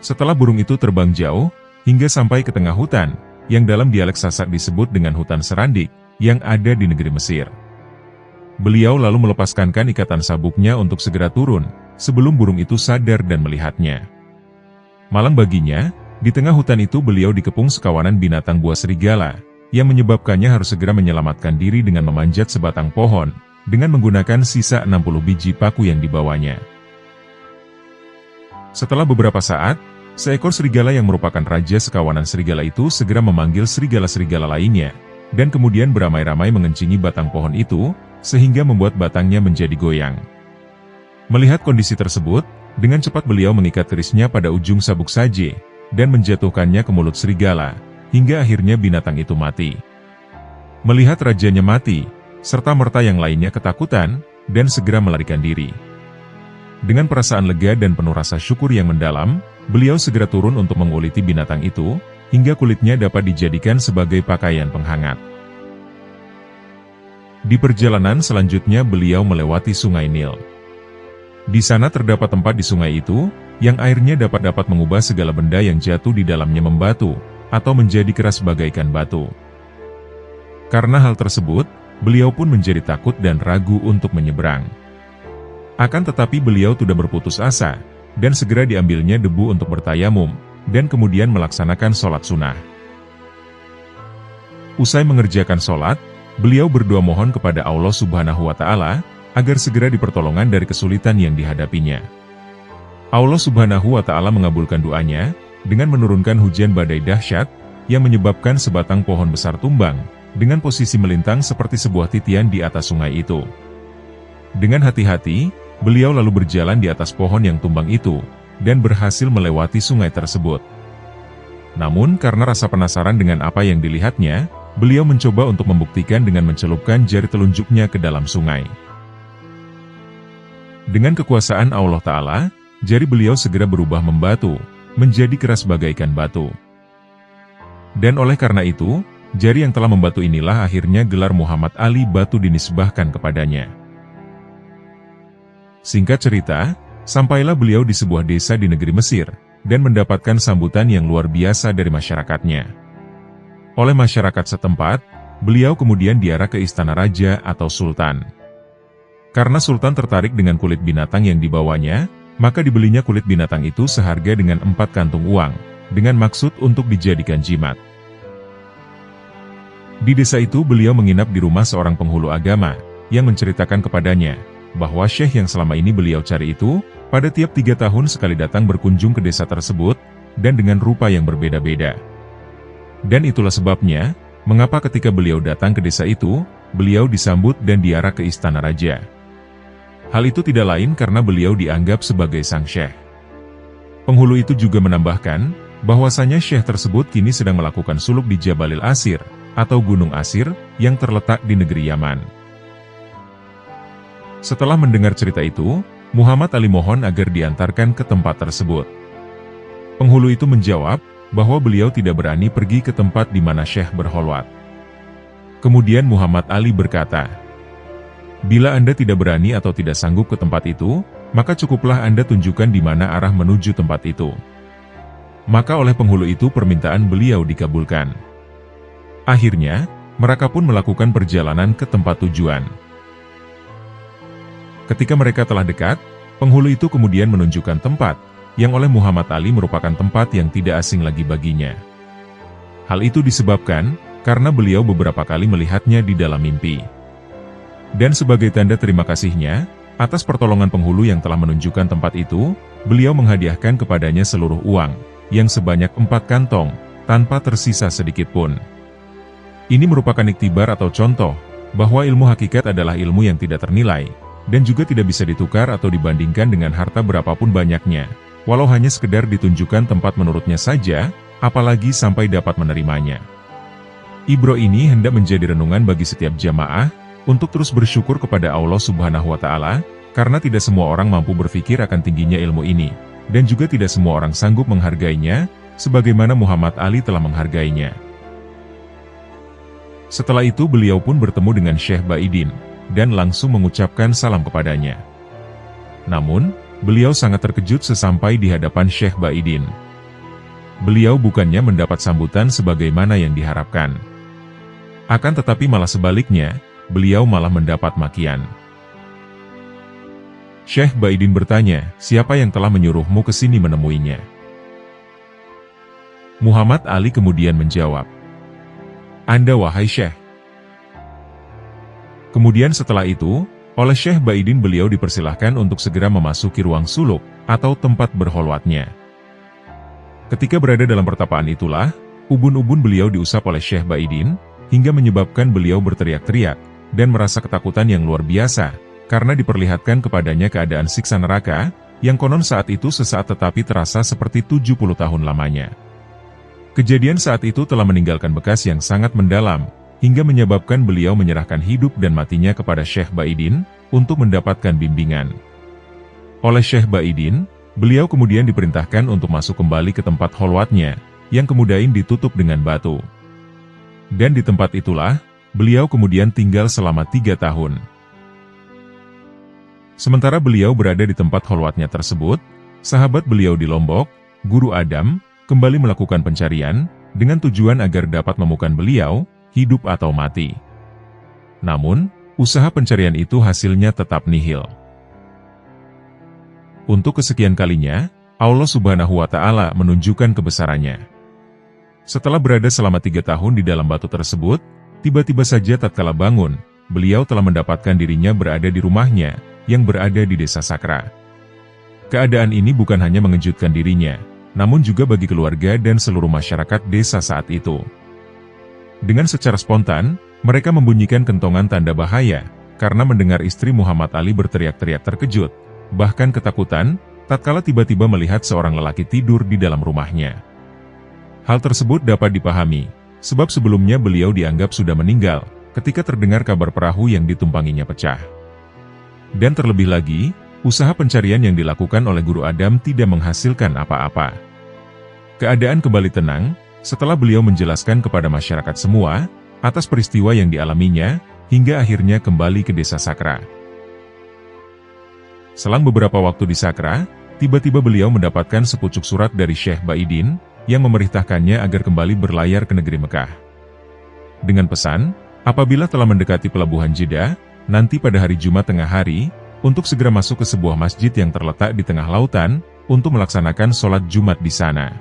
Setelah burung itu terbang jauh, hingga sampai ke tengah hutan, yang dalam dialek Sasak disebut dengan hutan Serandik, yang ada di negeri Mesir. Beliau lalu melepaskan ikatan sabuknya untuk segera turun, sebelum burung itu sadar dan melihatnya. Malang baginya, di tengah hutan itu beliau dikepung sekawanan binatang buas serigala, yang menyebabkannya harus segera menyelamatkan diri dengan memanjat sebatang pohon, dengan menggunakan sisa 60 biji paku yang dibawanya. Setelah beberapa saat, seekor serigala yang merupakan raja sekawanan serigala itu segera memanggil serigala-serigala lainnya, dan kemudian beramai-ramai mengencingi batang pohon itu, sehingga membuat batangnya menjadi goyang. Melihat kondisi tersebut, dengan cepat beliau mengikat kerisnya pada ujung sabuk saje, dan menjatuhkannya ke mulut serigala, hingga akhirnya binatang itu mati. Melihat rajanya mati, serta merta yang lainnya ketakutan, dan segera melarikan diri. Dengan perasaan lega dan penuh rasa syukur yang mendalam, beliau segera turun untuk menguliti binatang itu, hingga kulitnya dapat dijadikan sebagai pakaian penghangat. Di perjalanan selanjutnya beliau melewati Sungai Nil. Di sana terdapat tempat di sungai itu, yang airnya dapat mengubah segala benda yang jatuh di dalamnya membatu, atau menjadi keras bagaikan batu. Karena hal tersebut, beliau pun menjadi takut dan ragu untuk menyeberang. Akan tetapi beliau tidak berputus asa, dan segera diambilnya debu untuk bertayamum, dan kemudian melaksanakan sholat sunnah. Usai mengerjakan sholat, beliau berdoa mohon kepada Allah Subhanahu wa Ta'ala, agar segera dipertolongan dari kesulitan yang dihadapinya. Allah Subhanahu wa Ta'ala mengabulkan doanya, dengan menurunkan hujan badai dahsyat, yang menyebabkan sebatang pohon besar tumbang, dengan posisi melintang seperti sebuah titian di atas sungai itu. Dengan hati-hati, beliau lalu berjalan di atas pohon yang tumbang itu, dan berhasil melewati sungai tersebut. Namun karena rasa penasaran dengan apa yang dilihatnya, beliau mencoba untuk membuktikan dengan mencelupkan jari telunjuknya ke dalam sungai. Dengan kekuasaan Allah Ta'ala, jari beliau segera berubah membatu, menjadi keras bagaikan batu. Dan oleh karena itu, jari yang telah membatu inilah akhirnya gelar Muhammad Ali Batu dinisbahkan kepadanya. Singkat cerita, sampailah beliau di sebuah desa di negeri Mesir, dan mendapatkan sambutan yang luar biasa dari masyarakatnya. Oleh masyarakat setempat, beliau kemudian diarah ke istana raja atau sultan. Karena sultan tertarik dengan kulit binatang yang dibawanya, maka dibelinya kulit binatang itu seharga dengan 4 kantung uang, dengan maksud untuk dijadikan jimat. Di desa itu beliau menginap di rumah seorang penghulu agama, yang menceritakan kepadanya, bahwa syekh yang selama ini beliau cari itu, pada tiap 3 tahun sekali datang berkunjung ke desa tersebut, dan dengan rupa yang berbeda-beda. Dan itulah sebabnya, mengapa ketika beliau datang ke desa itu, beliau disambut dan diarah ke istana raja. Hal itu tidak lain karena beliau dianggap sebagai sang syekh. Penghulu itu juga menambahkan, bahwasanya syekh tersebut kini sedang melakukan suluk di Jabalil Asir, atau Gunung Asir, yang terletak di negeri Yaman. Setelah mendengar cerita itu, Muhammad Ali mohon agar diantarkan ke tempat tersebut. Penghulu itu menjawab, bahwa beliau tidak berani pergi ke tempat di mana syekh berholwat. Kemudian Muhammad Ali berkata, "Bila Anda tidak berani atau tidak sanggup ke tempat itu, maka cukuplah Anda tunjukkan di mana arah menuju tempat itu. Maka oleh penghulu itu permintaan beliau dikabulkan. Akhirnya, mereka pun melakukan perjalanan ke tempat tujuan. Ketika mereka telah dekat, penghulu itu kemudian menunjukkan tempat, yang oleh Muhammad Ali merupakan tempat yang tidak asing lagi baginya. Hal itu disebabkan, karena beliau beberapa kali melihatnya di dalam mimpi. Dan sebagai tanda terima kasihnya, atas pertolongan penghulu yang telah menunjukkan tempat itu, beliau menghadiahkan kepadanya seluruh uang, yang sebanyak 4 kantong, tanpa tersisa sedikit pun. Ini merupakan iktibar atau contoh, bahwa ilmu hakikat adalah ilmu yang tidak ternilai, dan juga tidak bisa ditukar atau dibandingkan dengan harta berapapun banyaknya, walau hanya sekedar ditunjukkan tempat menurutnya saja, apalagi sampai dapat menerimanya. Ibro ini hendak menjadi renungan bagi setiap jamaah, untuk terus bersyukur kepada Allah Subhanahu wa Ta'ala, karena tidak semua orang mampu berpikir akan tingginya ilmu ini, dan juga tidak semua orang sanggup menghargainya, sebagaimana Muhammad Ali telah menghargainya. Setelah itu beliau pun bertemu dengan Syekh Baidin, dan langsung mengucapkan salam kepadanya. Namun, beliau sangat terkejut sesampai di hadapan Syekh Baidin. Beliau bukannya mendapat sambutan sebagaimana yang diharapkan. Akan tetapi malah sebaliknya, beliau malah mendapat makian. Syekh Baidin bertanya, siapa yang telah menyuruhmu ke sini menemuinya? Muhammad Ali kemudian menjawab, Anda wahai Syekh. Kemudian setelah itu, oleh Syekh Baidin beliau dipersilahkan untuk segera memasuki ruang suluk, atau tempat berholwatnya. Ketika berada dalam pertapaan itulah, ubun-ubun beliau diusap oleh Syekh Baidin, hingga menyebabkan beliau berteriak-teriak, dan merasa ketakutan yang luar biasa, karena diperlihatkan kepadanya keadaan siksa neraka, yang konon saat itu sesaat tetapi terasa seperti 70 tahun lamanya. Kejadian saat itu telah meninggalkan bekas yang sangat mendalam, hingga menyebabkan beliau menyerahkan hidup dan matinya kepada Syekh Baidin, untuk mendapatkan bimbingan. Oleh Syekh Baidin, beliau kemudian diperintahkan untuk masuk kembali ke tempat holwatnya, yang kemudian ditutup dengan batu. Dan di tempat itulah, beliau kemudian tinggal selama 3 tahun. Sementara beliau berada di tempat holwatnya tersebut, sahabat beliau di Lombok, Guru Adam, kembali melakukan pencarian, dengan tujuan agar dapat menemukan beliau, hidup atau mati. Namun, usaha pencarian itu hasilnya tetap nihil. Untuk kesekian kalinya, Allah Subhanahu wa Ta'ala menunjukkan kebesarannya. Setelah berada selama 3 tahun di dalam batu tersebut, tiba-tiba saja tatkala bangun, beliau telah mendapatkan dirinya berada di rumahnya, yang berada di desa Sakra. Keadaan ini bukan hanya mengejutkan dirinya, namun juga bagi keluarga dan seluruh masyarakat desa saat itu. Dengan secara spontan, mereka membunyikan kentongan tanda bahaya, karena mendengar istri Muhammad Ali berteriak-teriak terkejut, bahkan ketakutan, tatkala tiba-tiba melihat seorang lelaki tidur di dalam rumahnya. Hal tersebut dapat dipahami, sebab sebelumnya beliau dianggap sudah meninggal, ketika terdengar kabar perahu yang ditumpanginya pecah. Dan terlebih lagi, usaha pencarian yang dilakukan oleh Guru Adam tidak menghasilkan apa-apa. Keadaan kembali tenang, setelah beliau menjelaskan kepada masyarakat semua, atas peristiwa yang dialaminya, hingga akhirnya kembali ke desa Sakra. Selang beberapa waktu di Sakra, tiba-tiba beliau mendapatkan sepucuk surat dari Syekh Baidin, yang memerintahkannya agar kembali berlayar ke negeri Mekah. Dengan pesan, apabila telah mendekati pelabuhan Jeddah, nanti pada hari Jumat tengah hari, untuk segera masuk ke sebuah masjid yang terletak di tengah lautan, untuk melaksanakan sholat Jumat di sana.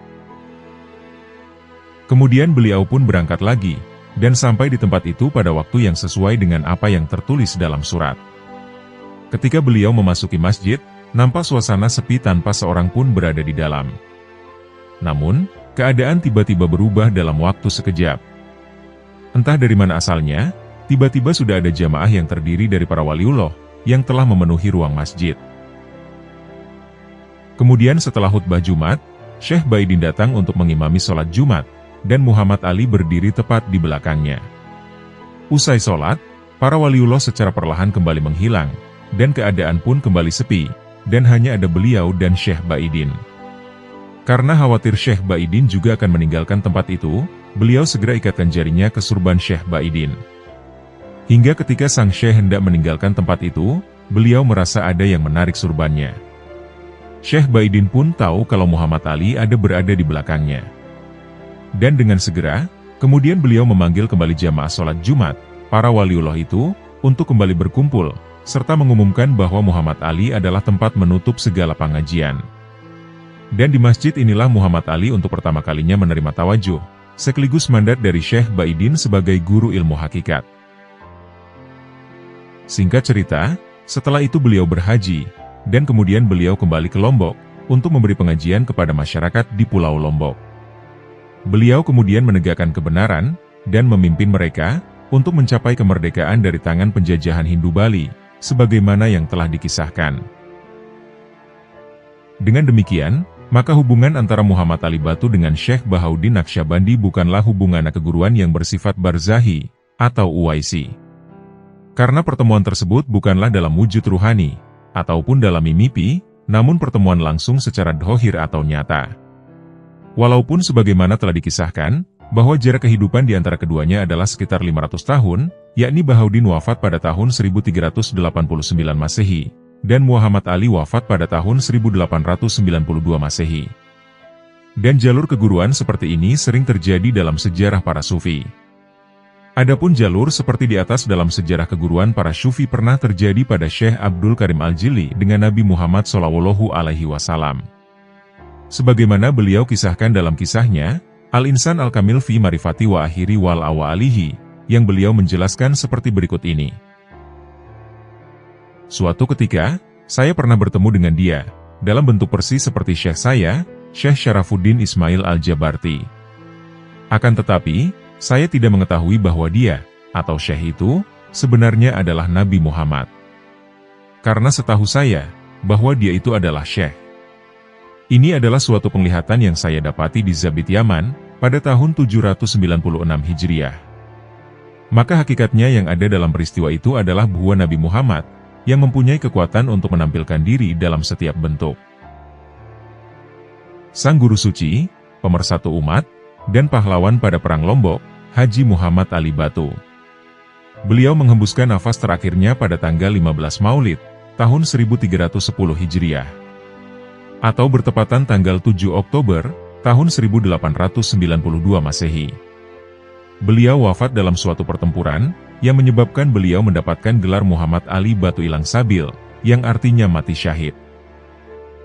Kemudian beliau pun berangkat lagi, dan sampai di tempat itu pada waktu yang sesuai dengan apa yang tertulis dalam surat. Ketika beliau memasuki masjid, nampak suasana sepi tanpa seorang pun berada di dalam. Namun, keadaan tiba-tiba berubah dalam waktu sekejap. Entah dari mana asalnya, tiba-tiba sudah ada jamaah yang terdiri dari para waliullah, yang telah memenuhi ruang masjid. Kemudian setelah khutbah Jumat, Syekh Baidin datang untuk mengimami sholat Jumat, dan Muhammad Ali berdiri tepat di belakangnya. Usai sholat, para waliullah secara perlahan kembali menghilang, dan keadaan pun kembali sepi, dan hanya ada beliau dan Syekh Baidin. Karena khawatir Syekh Baidin juga akan meninggalkan tempat itu, beliau segera ikatkan jarinya ke surban Syekh Baidin. Hingga ketika sang Syekh hendak meninggalkan tempat itu, beliau merasa ada yang menarik surbannya. Syekh Baidin pun tahu kalau Muhammad Ali ada berada di belakangnya. Dan dengan segera, kemudian beliau memanggil kembali jamaah sholat Jumat, para waliullah itu, untuk kembali berkumpul, serta mengumumkan bahwa Muhammad Ali adalah tempat menutup segala pengajian. Dan di masjid inilah Muhammad Ali untuk pertama kalinya menerima tawajuh, sekaligus mandat dari Syekh Baidin sebagai guru ilmu hakikat. Singkat cerita, setelah itu beliau berhaji, dan kemudian beliau kembali ke Lombok, untuk memberi pengajian kepada masyarakat di Pulau Lombok. Beliau kemudian menegakkan kebenaran, dan memimpin mereka, untuk mencapai kemerdekaan dari tangan penjajahan Hindu Bali, sebagaimana yang telah dikisahkan. Dengan demikian, maka hubungan antara Muhammad Ali Batu dengan Syekh Bahauddin Naqsyabandi bukanlah hubungan keguruan yang bersifat barzahi, atau uwaisi. Karena pertemuan tersebut bukanlah dalam wujud ruhani, ataupun dalam mimpi, namun pertemuan langsung secara dhohir atau nyata. Walaupun sebagaimana telah dikisahkan, bahwa jarak kehidupan di antara keduanya adalah sekitar 500 tahun, yakni Bahauddin wafat pada tahun 1389 Masehi, dan Muhammad Ali wafat pada tahun 1892 Masehi. Dan jalur keguruan seperti ini sering terjadi dalam sejarah para sufi. Adapun jalur seperti di atas dalam sejarah keguruan para sufi pernah terjadi pada Syekh Abdul Karim Al-Jili dengan Nabi Muhammad SAW. Sebagaimana beliau kisahkan dalam kisahnya, Al-Insan Al-Kamil fi Marifati wa Akhiri wal Awalihi, yang beliau menjelaskan seperti berikut ini. Suatu ketika, saya pernah bertemu dengan dia, dalam bentuk persis seperti Syekh saya, Syekh Syarafuddin Ismail Al-Jabarti. Akan tetapi, saya tidak mengetahui bahwa dia, atau Syekh itu, sebenarnya adalah Nabi Muhammad. Karena setahu saya, bahwa dia itu adalah Syekh. Ini adalah suatu penglihatan yang saya dapati di Zabit Yaman, pada tahun 796 Hijriah. Maka hakikatnya yang ada dalam peristiwa itu adalah bahwa Nabi Muhammad, yang mempunyai kekuatan untuk menampilkan diri dalam setiap bentuk. Sang Guru Suci, pemersatu umat, dan pahlawan pada Perang Lombok, Haji Muhammad Ali Batu. Beliau menghembuskan nafas terakhirnya pada tanggal 15 Maulid, tahun 1310 Hijriah. Atau bertepatan tanggal 7 Oktober, tahun 1892 Masehi. Beliau wafat dalam suatu pertempuran, yang menyebabkan beliau mendapatkan gelar Muhammad Ali Batu Ilang Sabil, yang artinya mati syahid.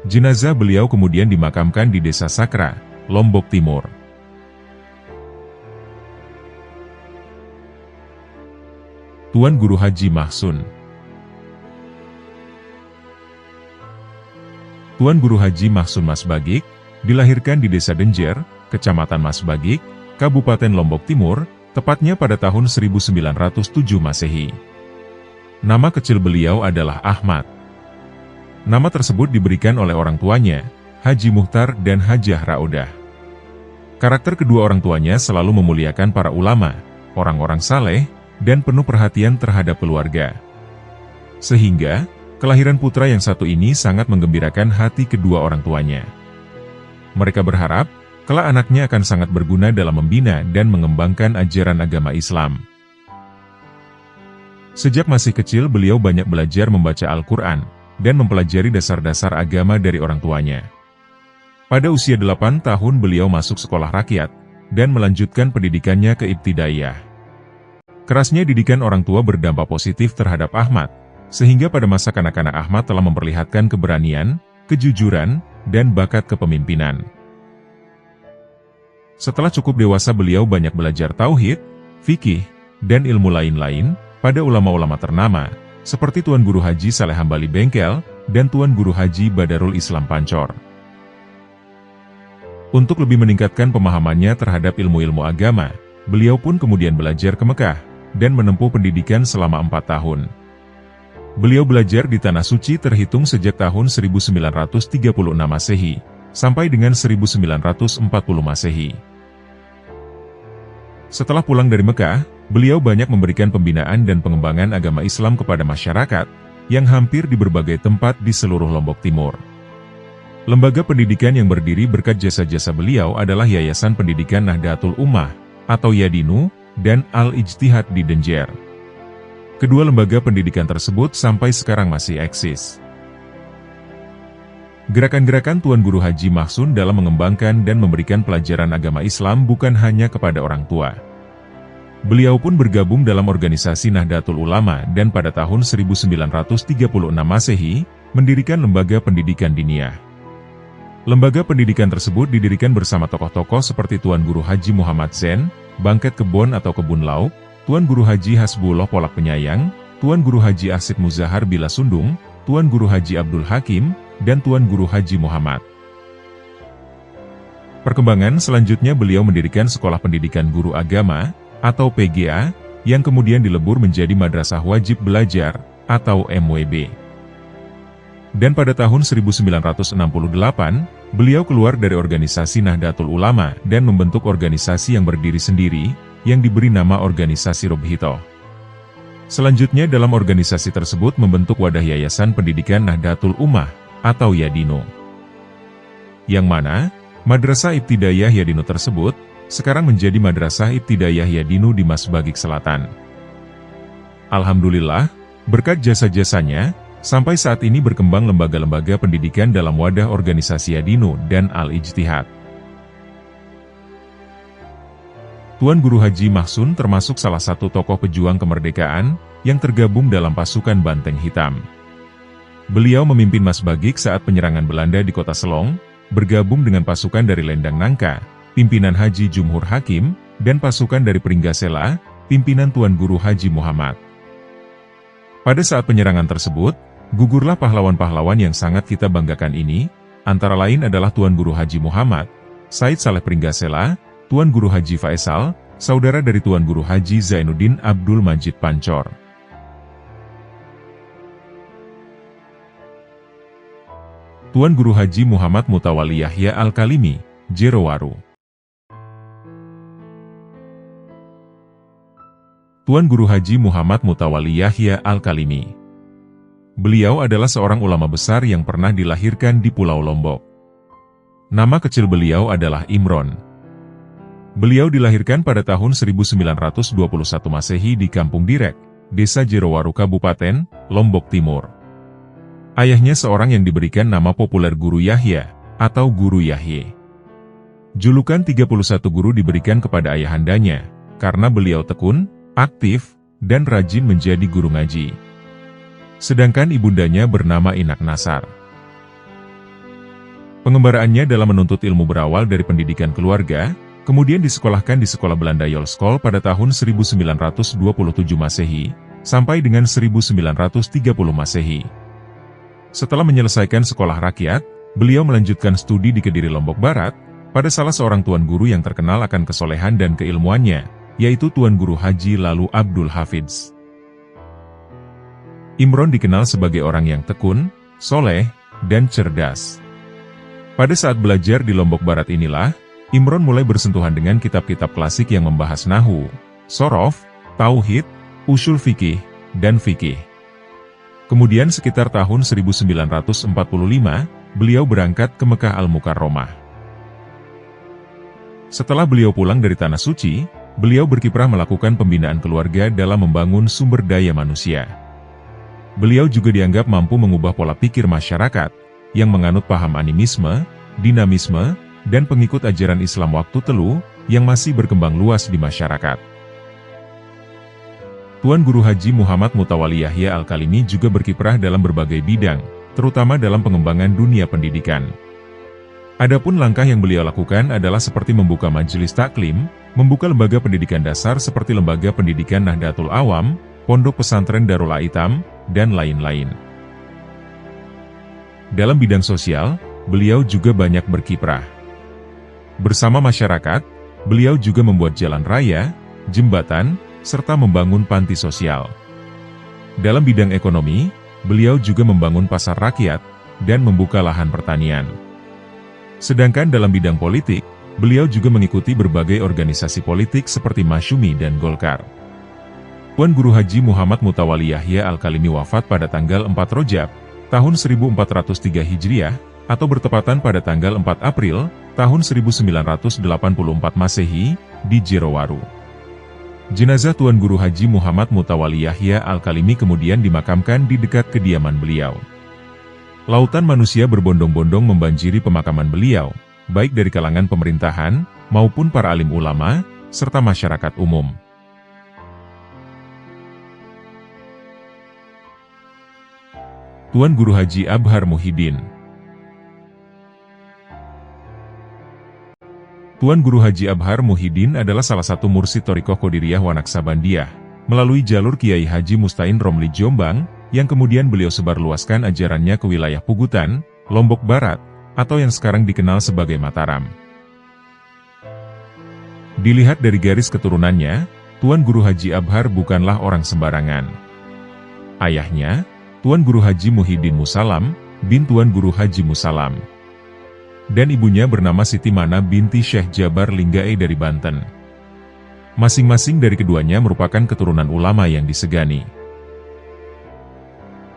Jenazah beliau kemudian dimakamkan di Desa Sakra, Lombok Timur. Tuan Guru Haji Mahsun. Tuan Guru Haji Mahsun Masbagik, dilahirkan di Desa Denjer, Kecamatan Masbagik, Kabupaten Lombok Timur, tepatnya pada tahun 1907 Masehi. Nama kecil beliau adalah Ahmad. Nama tersebut diberikan oleh orang tuanya, Haji Muhtar dan Hajah Raudah. Karakter kedua orang tuanya selalu memuliakan para ulama, orang-orang saleh, dan penuh perhatian terhadap keluarga. Sehingga, kelahiran putra yang satu ini sangat menggembirakan hati kedua orang tuanya. Mereka berharap, kelak anaknya akan sangat berguna dalam membina dan mengembangkan ajaran agama Islam. Sejak masih kecil beliau banyak belajar membaca Al-Quran, dan mempelajari dasar-dasar agama dari orang tuanya. Pada usia 8 tahun beliau masuk sekolah rakyat, dan melanjutkan pendidikannya ke Ibtidaiyah. Kerasnya didikan orang tua berdampak positif terhadap Ahmad, sehingga pada masa kanak-kanak Ahmad telah memperlihatkan keberanian, kejujuran, dan bakat kepemimpinan. Setelah cukup dewasa beliau banyak belajar tauhid, fikih, dan ilmu lain-lain, pada ulama-ulama ternama, seperti Tuan Guru Haji Saleh Hambali Bengkel, dan Tuan Guru Haji Badarul Islam Pancor. Untuk lebih meningkatkan pemahamannya terhadap ilmu-ilmu agama, beliau pun kemudian belajar ke Mekah, dan menempuh pendidikan selama 4 tahun. Beliau belajar di Tanah Suci terhitung sejak tahun 1936 Masehi, sampai dengan 1940 Masehi. Setelah pulang dari Mekah, beliau banyak memberikan pembinaan dan pengembangan agama Islam kepada masyarakat, yang hampir di berbagai tempat di seluruh Lombok Timur. Lembaga pendidikan yang berdiri berkat jasa-jasa beliau adalah Yayasan Pendidikan Nahdlatul Ummah, atau Yadinu, dan Al-Ijtihad di Denjer. Kedua lembaga pendidikan tersebut sampai sekarang masih eksis. Gerakan-gerakan Tuan Guru Haji Mahsun dalam mengembangkan dan memberikan pelajaran agama Islam bukan hanya kepada orang tua. Beliau pun bergabung dalam organisasi Nahdlatul Ulama dan pada tahun 1936 Masehi, mendirikan lembaga pendidikan diniyah. Lembaga pendidikan tersebut didirikan bersama tokoh-tokoh seperti Tuan Guru Haji Muhammad Zain, Bangket Kebon atau Kebun Lauk, Tuan Guru Haji Hasbullah Polak Penyayang, Tuan Guru Haji Asid Muzahar Bila Sundung, Tuan Guru Haji Abdul Hakim, dan Tuan Guru Haji Muhammad. Perkembangan selanjutnya beliau mendirikan Sekolah Pendidikan Guru Agama, atau PGA, yang kemudian dilebur menjadi Madrasah Wajib Belajar, atau MWB. Dan pada tahun 1968, beliau keluar dari organisasi Nahdlatul Ulama dan membentuk organisasi yang berdiri sendiri, yang diberi nama Organisasi Robhito. Selanjutnya dalam organisasi tersebut membentuk wadah Yayasan Pendidikan Nahdlatul Ummah, atau Yadino. Yang mana, Madrasah Ibtidaiyah Yadino tersebut, sekarang menjadi Madrasah Ibtidaiyah Yadino di Masbagik Selatan. Alhamdulillah, berkat jasa-jasanya, sampai saat ini berkembang lembaga-lembaga pendidikan dalam wadah organisasi Yadino dan Al-Ijtihad. Tuan Guru Haji Mahsun termasuk salah satu tokoh pejuang kemerdekaan, yang tergabung dalam pasukan Banteng Hitam. Beliau memimpin Masbagik saat penyerangan Belanda di kota Selong, bergabung dengan pasukan dari Lendang Nangka, pimpinan Haji Jumhur Hakim, dan pasukan dari Pringgasela, pimpinan Tuan Guru Haji Muhammad. Pada saat penyerangan tersebut, gugurlah pahlawan-pahlawan yang sangat kita banggakan ini, antara lain adalah Tuan Guru Haji Muhammad, Said Saleh Pringgasela, Tuan Guru Haji Faisal, saudara dari Tuan Guru Haji Zainuddin Abdul Majid Pancor. Tuan Guru Haji Muhammad Mutawalli Yahya Al-Kalimi, Jerowaru. Tuan Guru Haji Muhammad Mutawalli Yahya Al-Kalimi. Beliau adalah seorang ulama besar yang pernah dilahirkan di Pulau Lombok. Nama kecil beliau adalah Imron. Beliau dilahirkan pada tahun 1921 Masehi di Kampung Direk, Desa Jerowaru Kabupaten, Lombok Timur. Ayahnya seorang yang diberikan nama populer Guru Yahya, atau Guru Yahye. Julukan 31 guru diberikan kepada ayahandanya, karena beliau tekun, aktif, dan rajin menjadi guru ngaji. Sedangkan ibundanya bernama Inak Nasar. Pengembaraannya dalam menuntut ilmu berawal dari pendidikan keluarga, kemudian disekolahkan di Sekolah Belanda Yolskol pada tahun 1927 Masehi, sampai dengan 1930 Masehi. Setelah menyelesaikan sekolah rakyat, beliau melanjutkan studi di Kediri Lombok Barat, pada salah seorang tuan guru yang terkenal akan kesolehan dan keilmuannya, yaitu Tuan Guru Haji Lalu Abdul Hafidz. Imron dikenal sebagai orang yang tekun, soleh, dan cerdas. Pada saat belajar di Lombok Barat inilah, Imron mulai bersentuhan dengan kitab-kitab klasik yang membahas Nahwu, Shorof, Tauhid, Ushul Fikih, dan Fikih. Kemudian sekitar tahun 1945, beliau berangkat ke Mekah Al-Mukarromah. Setelah beliau pulang dari Tanah Suci, beliau berkiprah melakukan pembinaan keluarga dalam membangun sumber daya manusia. Beliau juga dianggap mampu mengubah pola pikir masyarakat, yang menganut paham animisme, dinamisme, dan pengikut ajaran Islam waktu telu, yang masih berkembang luas di masyarakat. Tuan Guru Haji Muhammad Mutawalli Yahya Al-Kalimi juga berkiprah dalam berbagai bidang, terutama dalam pengembangan dunia pendidikan. Adapun langkah yang beliau lakukan adalah seperti membuka majelis taklim, membuka lembaga pendidikan dasar seperti Lembaga Pendidikan Nahdlatul Awam, Pondok Pesantren Darul Aitam, dan lain-lain. Dalam bidang sosial, beliau juga banyak berkiprah. Bersama masyarakat, beliau juga membuat jalan raya, jembatan, serta membangun panti sosial. Dalam bidang ekonomi, beliau juga membangun pasar rakyat, dan membuka lahan pertanian. Sedangkan dalam bidang politik, beliau juga mengikuti berbagai organisasi politik seperti Masyumi dan Golkar. Tuan Guru Haji Muhammad Mutawalli Yahya Al-Kalimi wafat pada tanggal 4 Rojab, tahun 1403 Hijriah, atau bertepatan pada tanggal 4 April, tahun 1984 Masehi, di Jerowaru. Jenazah Tuan Guru Haji Muhammad Mutawalli Yahya Al-Kalimi kemudian dimakamkan di dekat kediaman beliau. Lautan manusia berbondong-bondong membanjiri pemakaman beliau, baik dari kalangan pemerintahan, maupun para alim ulama, serta masyarakat umum. Tuan Guru Haji Abhar Muhyiddin. Tuan Guru Haji Abhar Muhyiddin adalah salah satu mursyid Thariqah Qadiriyah Wanaksabandiah, melalui jalur Kiai Haji Mustain Romli Jombang, yang kemudian beliau sebarluaskan ajarannya ke wilayah Pugutan, Lombok Barat, atau yang sekarang dikenal sebagai Mataram. Dilihat dari garis keturunannya, Tuan Guru Haji Abhar bukanlah orang sembarangan. Ayahnya, Tuan Guru Haji Muhyiddin Musalam, bin Tuan Guru Haji Musalam. Dan ibunya bernama Siti Mana binti Syekh Jabar Linggae dari Banten. Masing-masing dari keduanya merupakan keturunan ulama yang disegani.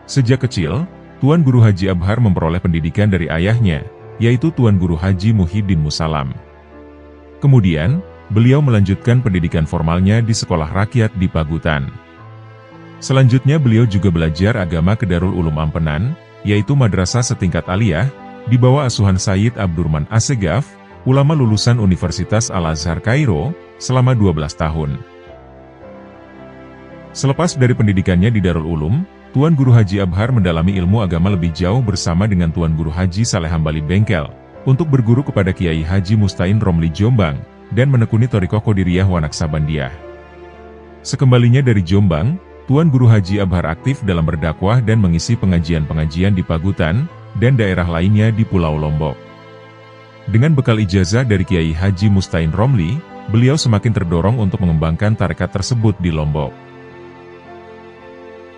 Sejak kecil, Tuan Guru Haji Abhar memperoleh pendidikan dari ayahnya, yaitu Tuan Guru Haji Muhyiddin Musalam. Kemudian, beliau melanjutkan pendidikan formalnya di sekolah rakyat di Pagutan. Selanjutnya beliau juga belajar agama ke Darul Ulum Ampenan, yaitu madrasah setingkat aliyah, di bawah asuhan Sayyid Abdurrahman Assegaf, ulama lulusan Universitas Al-Azhar Kairo, selama 12 tahun. Selepas dari pendidikannya di Darul Ulum, Tuan Guru Haji Abhar mendalami ilmu agama lebih jauh bersama dengan Tuan Guru Haji Saleh Hambali Bengkel, untuk berguru kepada Kiai Haji Mustain Romli Jombang, dan menekuni Thariqah Qadiriyah Wanaksabandiah. Sekembalinya dari Jombang, Tuan Guru Haji Abhar aktif dalam berdakwah dan mengisi pengajian-pengajian di Pagutan, dan daerah lainnya di Pulau Lombok. Dengan bekal ijazah dari Kiai Haji Mustain Romli, beliau semakin terdorong untuk mengembangkan tarekat tersebut di Lombok.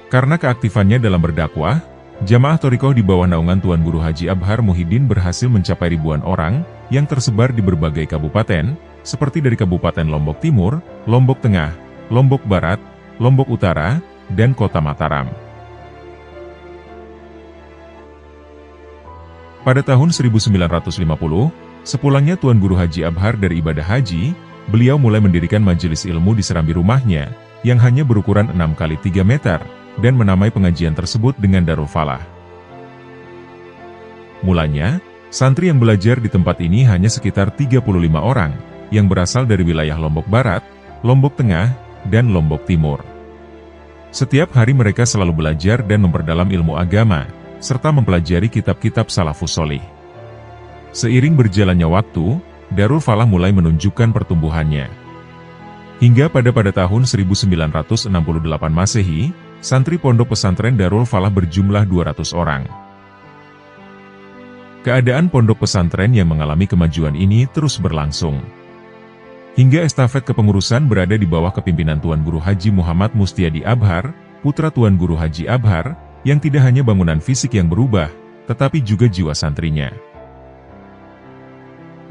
Karena keaktifannya dalam berdakwah, jamaah Thariqah di bawah naungan Tuan Guru Haji Abhar Muhyiddin berhasil mencapai ribuan orang, yang tersebar di berbagai kabupaten, seperti dari Kabupaten Lombok Timur, Lombok Tengah, Lombok Barat, Lombok Utara, dan Kota Mataram. Pada tahun 1950, sepulangnya Tuan Guru Haji Abhar dari ibadah haji, beliau mulai mendirikan majelis ilmu di serambi rumahnya, yang hanya berukuran 6 kali 3 meter, dan menamai pengajian tersebut dengan Darul Falah. Mulanya, santri yang belajar di tempat ini hanya sekitar 35 orang, yang berasal dari wilayah Lombok Barat, Lombok Tengah, dan Lombok Timur. Setiap hari mereka selalu belajar dan memperdalam ilmu agama, serta mempelajari kitab-kitab salafus sholih. Seiring berjalannya waktu, Darul Falah mulai menunjukkan pertumbuhannya. Hingga pada tahun 1968 Masehi, santri pondok pesantren Darul Falah berjumlah 200 orang. Keadaan pondok pesantren yang mengalami kemajuan ini terus berlangsung. Hingga estafet kepengurusan berada di bawah kepimpinan Tuan Guru Haji Muhammad Mustiadi Abhar, putra Tuan Guru Haji Abhar, yang tidak hanya bangunan fisik yang berubah, tetapi juga jiwa santrinya.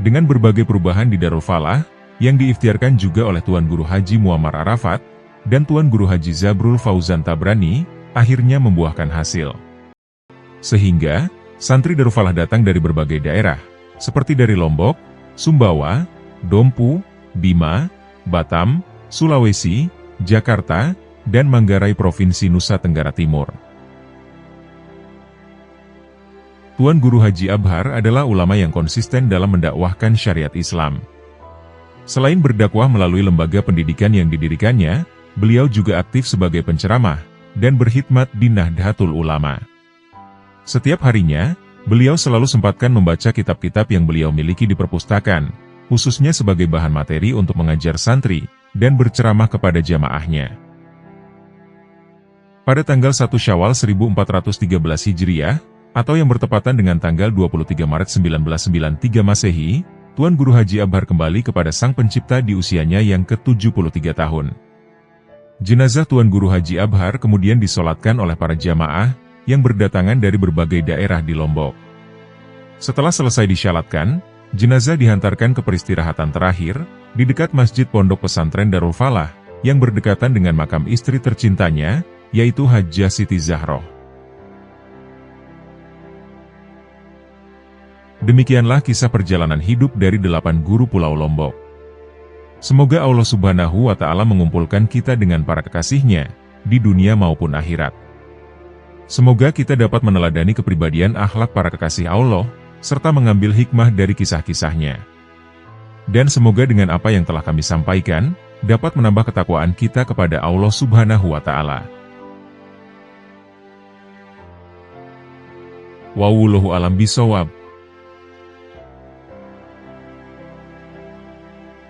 Dengan berbagai perubahan di Darul Falah, yang diikhtiarkan juga oleh Tuan Guru Haji Muammar Arafat, dan Tuan Guru Haji Zabrul Fauzan Tabrani, akhirnya membuahkan hasil. Sehingga, santri Darul Falah datang dari berbagai daerah, seperti dari Lombok, Sumbawa, Dompu, Bima, Batam, Sulawesi, Jakarta, dan Manggarai Provinsi Nusa Tenggara Timur. Tuan Guru Haji Abhar adalah ulama yang konsisten dalam mendakwahkan syariat Islam. Selain berdakwah melalui lembaga pendidikan yang didirikannya, beliau juga aktif sebagai penceramah, dan berkhidmat di Nahdlatul Ulama. Setiap harinya, beliau selalu sempatkan membaca kitab-kitab yang beliau miliki di perpustakaan, khususnya sebagai bahan materi untuk mengajar santri, dan berceramah kepada jamaahnya. Pada tanggal 1 Syawal 1413 Hijriah, atau yang bertepatan dengan tanggal 23 Maret 1993 Masehi, Tuan Guru Haji Abhar kembali kepada Sang Pencipta di usianya yang ke-73 tahun. Jenazah Tuan Guru Haji Abhar kemudian disolatkan oleh para jamaah, yang berdatangan dari berbagai daerah di Lombok. Setelah selesai disyalatkan, jenazah dihantarkan ke peristirahatan terakhir, di dekat Masjid Pondok Pesantren Darul Falah, yang berdekatan dengan makam istri tercintanya, yaitu Hajjah Siti Zahroh. Demikianlah kisah perjalanan hidup dari 8 guru Pulau Lombok. Semoga Allah Subhanahu wa Ta'ala mengumpulkan kita dengan para kekasihnya, di dunia maupun akhirat. Semoga kita dapat meneladani kepribadian akhlak para kekasih Allah, serta mengambil hikmah dari kisah-kisahnya. Dan semoga dengan apa yang telah kami sampaikan, dapat menambah ketakwaan kita kepada Allah Subhanahu wa Ta'ala. Wallahu a'lam bishawab.